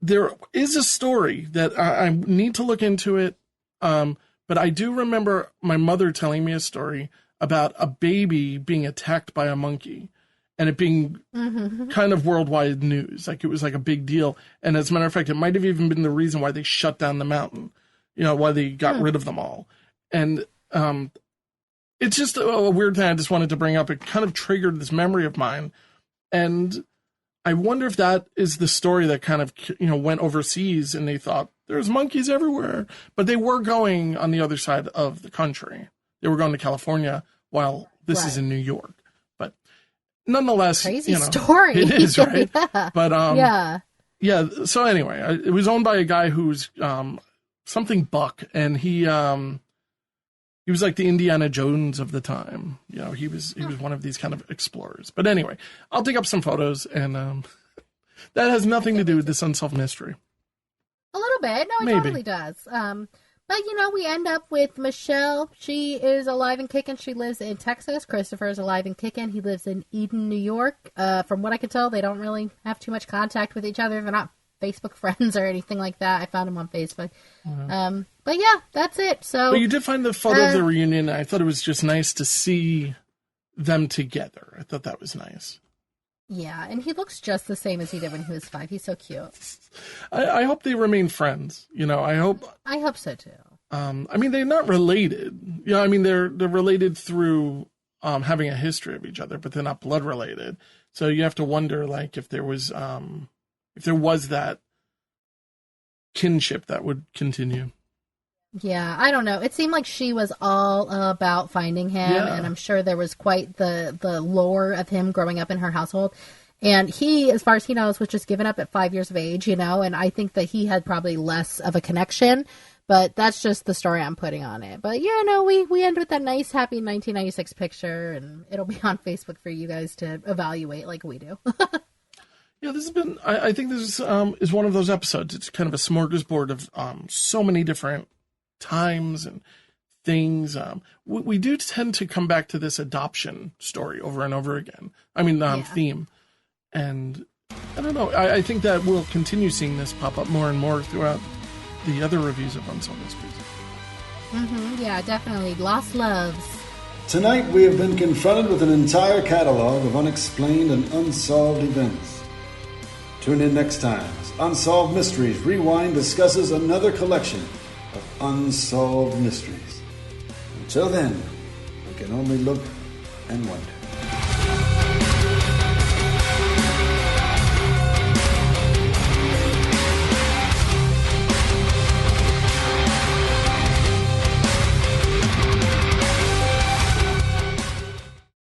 Speaker 3: there is a story that I need to look into it. But I do remember my mother telling me a story about a baby being attacked by a monkey and it being kind of worldwide news. Like it was like a big deal. And as a matter of fact, it might have even been the reason why they shut down the mountain, you know, why they got rid of them all. And it's just a weird thing I just wanted to bring up. It kind of triggered this memory of mine. And I wonder if that is the story that kind of, you know, went overseas and they thought there's monkeys everywhere, but they were going on the other side of the country. They were going to California while this is in New York. But nonetheless,
Speaker 1: crazy
Speaker 3: you know,
Speaker 1: story.
Speaker 3: It is, right?
Speaker 1: Yeah.
Speaker 3: But yeah. So anyway, it was owned by a guy who's something Buck, and he was like the Indiana Jones of the time. You know, he was one of these kind of explorers. But anyway, I'll dig up some photos, and that has nothing to do with this unsolved mystery.
Speaker 1: A little bit. No, it totally does. But, you know, we end up with Michelle. She is alive and kicking. She lives in Texas. Christopher is alive and kicking. He lives in Eden, New York. From what I can tell, they don't really have too much contact with each other. They're not Facebook friends or anything like that. I found him on Facebook. But yeah, that's it. So,
Speaker 3: but you did find the photo of the reunion. I thought it was just nice to see them together. I thought that was nice.
Speaker 1: Yeah, and he looks just the same as he did when he was 5. He's so cute.
Speaker 3: I hope they remain friends. You know, I hope
Speaker 1: so too.
Speaker 3: I mean, they're not related. You know, I mean, they're related through having a history of each other, but they're not blood related. So you have to wonder, like, if there was that kinship that would continue.
Speaker 1: Yeah, I don't know. It seemed like she was all about finding him, and I'm sure there was quite the lore of him growing up in her household. And he, as far as he knows, was just given up at 5 years of age, and I think that he had probably less of a connection, but that's just the story I'm putting on it. But we end with that nice, happy 1996 picture, and it'll be on Facebook for you guys to evaluate like we do.
Speaker 3: Yeah, this has been, I think this is one of those episodes. It's kind of a smorgasbord of so many different times and things. We do tend to come back to this adoption story over and over again. Theme. And I don't know. I think that we'll continue seeing this pop up more and more throughout the other reviews of Unsolved Mysteries.
Speaker 1: Mm-hmm, yeah, definitely. Lost loves.
Speaker 2: Tonight we have been confronted with an entire catalog of unexplained and unsolved events. Tune in next time as Unsolved Mysteries Rewind discusses another collection of unsolved mysteries. Until then, we can only look and wonder.